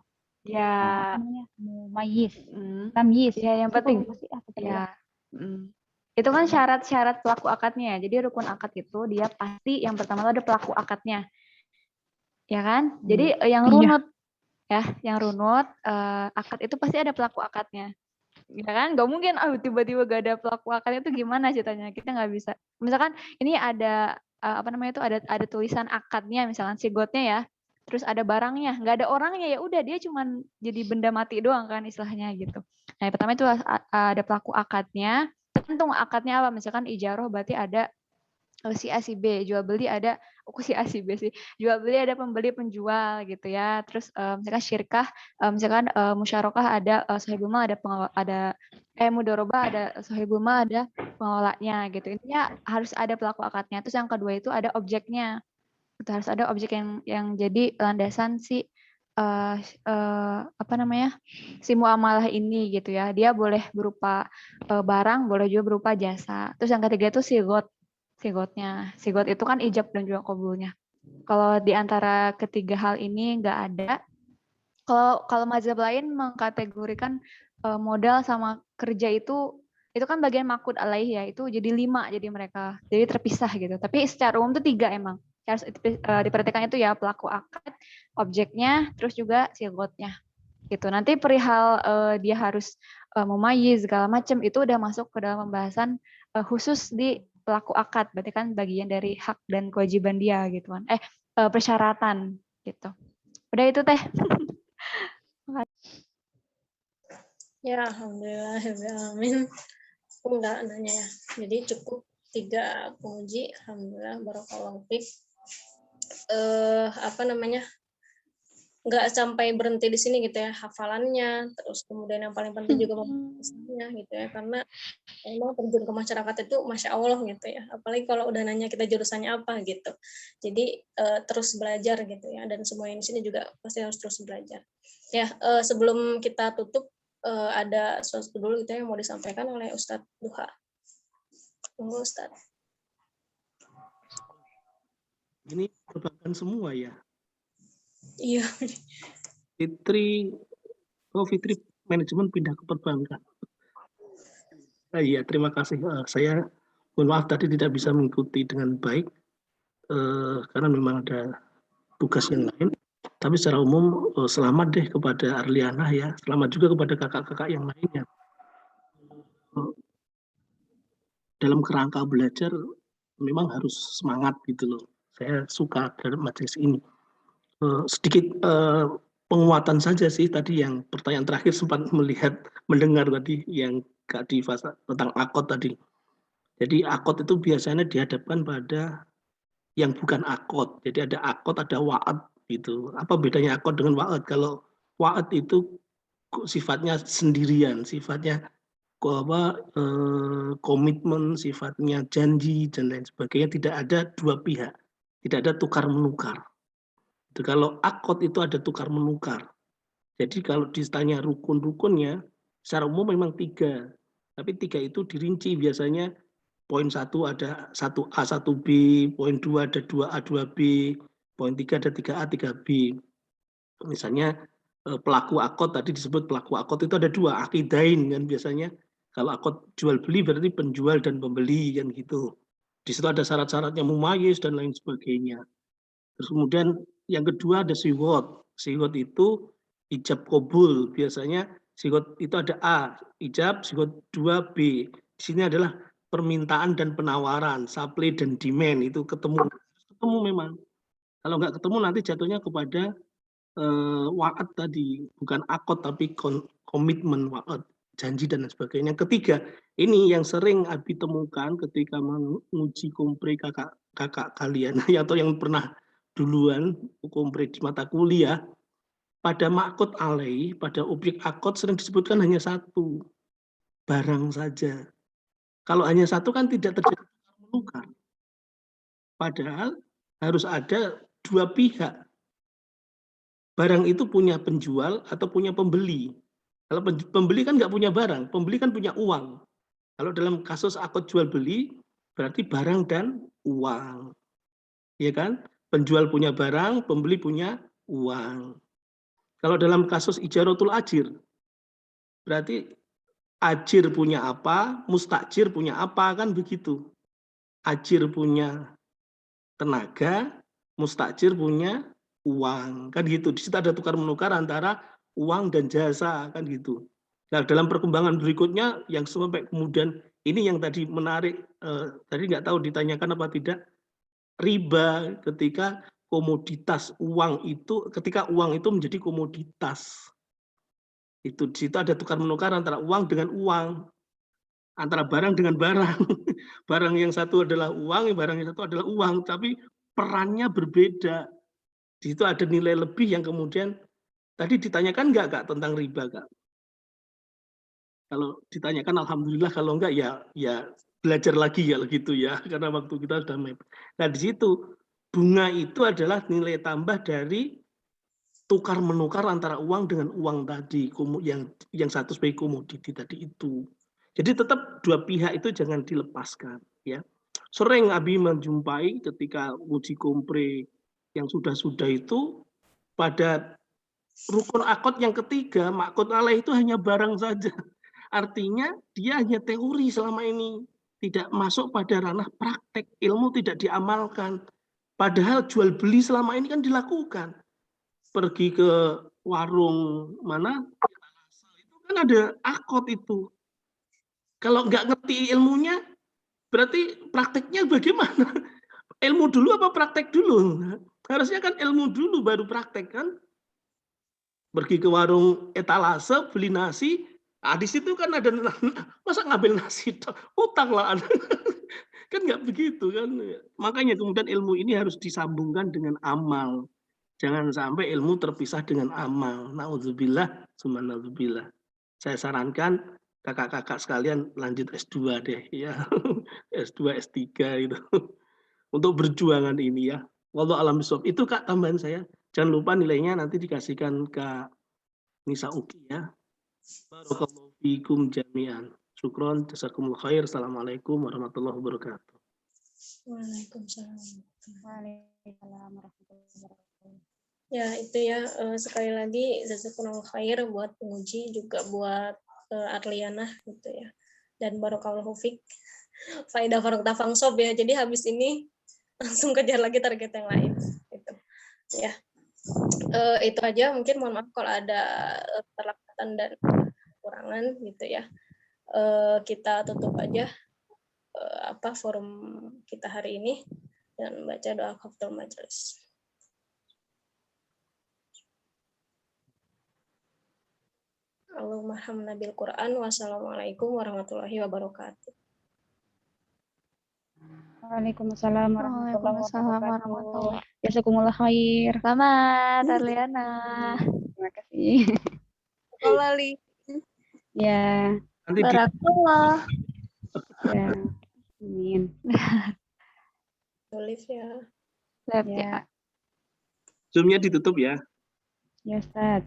mumayyiz, tamyiz. Ya, yang penting. Ya. Itu kan syarat-syarat pelaku akadnya. Jadi rukun akad itu dia pasti yang pertama itu ada pelaku akadnya. Ya kan? Jadi yang runut akad itu pasti ada pelaku akadnya. Ya kan? Gak mungkin tiba-tiba gak ada pelaku akadnya itu gimana ceritanya? Kita nggak bisa. Misalkan ini ada ada tulisan akadnya misalkan sigotnya ya. Terus ada barangnya, nggak ada orangnya, ya udah dia cuman jadi benda mati doang kan istilahnya gitu. Nah, yang pertama itu ada pelaku akadnya. Tergantung akadnya apa, misalkan ijaroh berarti ada si A si B, jual beli ada si A si B sih. Jual beli ada pembeli penjual gitu ya. Terus misalkan syirkah, misalkan musyarakah ada sohibul mal, ada mudharabah ada sohibul mal, ada pengelolanya gitu. Intinya harus ada pelaku akadnya. Terus yang kedua itu ada objeknya. Itu harus ada objek yang jadi landasan si si muamalah ini gitu ya. Dia boleh berupa barang, boleh juga berupa jasa. Terus yang ketiga itu sigotnya. Sigot itu kan ijab dan juga qabulnya. Kalau di antara ketiga hal ini nggak ada. Kalau mazhab lain mengkategorikan modal sama kerja itu kan bagian makut alaih ya. Itu jadi 5 jadi mereka. Jadi terpisah gitu. Tapi secara umum itu 3 emang. harus diperhatikan itu ya pelaku akad, objeknya, terus juga sigotnya gitu. Nanti perihal dia harus memayyiz segala macam itu udah masuk ke dalam pembahasan khusus di pelaku akad, berarti kan bagian dari hak dan kewajiban dia gitu kan. Persyaratan gitu. Udah itu Teh. Ya, alhamdulillah, amin. Aku nggak nanya ya. Jadi cukup 3 penguji, alhamdulillah, barakallahu fiik. Apa namanya? Nggak sampai berhenti di sini gitu ya, hafalannya, terus kemudian yang paling penting juga memahaminya gitu ya, karena memang terjun ke masyarakat itu masya Allah gitu ya, apalagi kalau udah nanya kita jurusannya apa gitu. Jadi terus belajar gitu ya, dan semua yang di sini juga pasti harus terus belajar. Ya, sebelum kita tutup ada sesuatu dulu gitu yang mau disampaikan oleh Ustadz Duha. Tunggu Ustadz. Ini perbankan semua ya. Iya. Fitri manajemen pindah ke perbankan. Iya, terima kasih. Saya mohon maaf tadi tidak bisa mengikuti dengan baik karena memang ada tugas yang lain. Tapi secara umum selamat deh kepada Arliana ya. Selamat juga kepada kakak-kakak yang lainnya. Dalam kerangka belajar memang harus semangat gitu loh. Saya suka dalam majelis ini. Sedikit penguatan saja sih tadi yang pertanyaan terakhir sempat mendengar tadi yang Kak Diva tentang akod tadi. Jadi akod itu biasanya dihadapkan pada yang bukan akod. Jadi ada akod, ada wa'ad gitu. Apa bedanya akod dengan wa'ad? Kalau wa'ad itu sifatnya sendirian, sifatnya komitmen, sifatnya janji dan lain sebagainya, tidak ada dua pihak, tidak ada tukar menukar. Kalau akod itu ada tukar menukar. Jadi kalau ditanya rukun-rukunnya, secara umum memang 3. Tapi 3 itu dirinci biasanya poin 1 ada 1A, 1B, poin 2 ada 2A, 2B, poin 3 ada 3A, 3B. Misalnya pelaku akod tadi disebut pelaku akod itu ada 2, akidain kan biasanya. Kalau akod jual beli berarti penjual dan pembeli kan gitu. Di situ ada syarat-syaratnya mumayyiz dan lain sebagainya. Terus kemudian yang kedua ada siwot. Siwot itu ijab kabul. Biasanya siwot itu ada A, ijab, siwot 2B. Di sini adalah permintaan dan penawaran, supply dan demand itu ketemu. Ketemu memang. Kalau nggak ketemu nanti jatuhnya kepada wa'ad tadi, bukan akod tapi komitmen wa'ad, janji dan lain sebagainya. Yang ketiga, ini yang sering Abi temukan ketika menguji kompre kakak kalian atau yang pernah duluan kompre di mata kuliah, pada ma'qud alaih, pada objek akod sering disebutkan hanya satu, barang saja. Kalau hanya satu kan tidak terjadi menukar. Padahal harus ada 2 pihak. Barang itu punya penjual atau punya pembeli. Kalau pembeli kan nggak punya barang, pembeli kan punya uang. Kalau dalam kasus akad jual beli, berarti barang dan uang. Ya kan? Penjual punya barang, pembeli punya uang. Kalau dalam kasus ijaratul ajir, berarti ajir punya apa, mustajir punya apa, kan begitu. Ajir punya tenaga, mustajir punya uang, kan gitu. Di situ ada tukar menukar antara uang dan jasa, kan gitu. Nah, dalam perkembangan berikutnya yang sampai kemudian ini yang tadi menarik, tadi nggak tahu ditanyakan apa tidak, riba ketika komoditas uang itu, ketika uang itu menjadi komoditas. Itu di situ ada tukar menukar antara uang dengan uang, antara barang dengan barang. Barang yang satu adalah uang, barang yang satu adalah uang, tapi perannya berbeda. Di situ ada nilai lebih yang kemudian tadi ditanyakan nggak Kak tentang riba Kak? Kalau ditanyakan alhamdulillah, kalau enggak ya belajar lagi ya gitu ya, karena waktu kita sudah mepet. Nah di situ bunga itu adalah nilai tambah dari tukar menukar antara uang dengan uang tadi, yang satu sebagai komoditi tadi itu. Jadi tetap 2 pihak itu jangan dilepaskan ya. Sering Abi menjumpai ketika uji kompre yang sudah itu pada rukun akad yang ketiga, ma'qud alaih itu hanya barang saja. Artinya dia hanya teori selama ini, tidak masuk pada ranah praktek, ilmu tidak diamalkan. Padahal jual beli selama ini kan dilakukan. Pergi ke warung mana, itu kan ada akot itu. Kalau nggak ngerti ilmunya, berarti prakteknya bagaimana? Ilmu dulu apa praktek dulu? Harusnya kan ilmu dulu baru praktek kan? Pergi ke warung etalase, beli nasi, di situ kan ada, masa ngambil nasi, utang lah. Kan nggak begitu kan. Makanya kemudian ilmu ini harus disambungkan dengan amal. Jangan sampai ilmu terpisah dengan amal. Nauzubillah, summa nauzubillah. Saya sarankan kakak-kakak sekalian lanjut S2 deh ya. S2, S3 gitu. Untuk berjuangan ini ya. Wallahu a'lam bishawab. Itu Kak tambahan saya. Jangan lupa nilainya nanti dikasihkan ke Nisa Uki ya. Barakallahu fiikum jami'an. Syukron, jazakumullah khair. Assalamualaikum warahmatullahi wabarakatuh. Waalaikumsalam. Waalaikumsalam warahmatullahi wabarakatuh. Ya, itu ya, sekali lagi jazakumullah khair buat penguji, juga buat Arliana gitu ya. Dan barakallahu fik. Faidah farok tafangsob ya. Jadi habis ini langsung kejar lagi target yang lain gitu. Ya. Itu aja, mungkin mohon maaf kalau ada keterlambatan dan kekurangan gitu ya. Kita tutup aja forum kita hari ini dan baca doa kafaratul majelis. Allahumma hamna bil Quran. Wassalamualaikum warahmatullahi wabarakatuh. Waalaikumsalam warahmatullahi Waalaikumsalam wabarakatuh. warahmatullahi. Jazakumullah khair. Selamat, Arliana. Terima kasih. Sekolah Li. Ya, Nanti di Barakallah. ya. Amin. Tulis ya. Lab Ya. ya. Zoom-nya ditutup ya. Ya, Ustaz.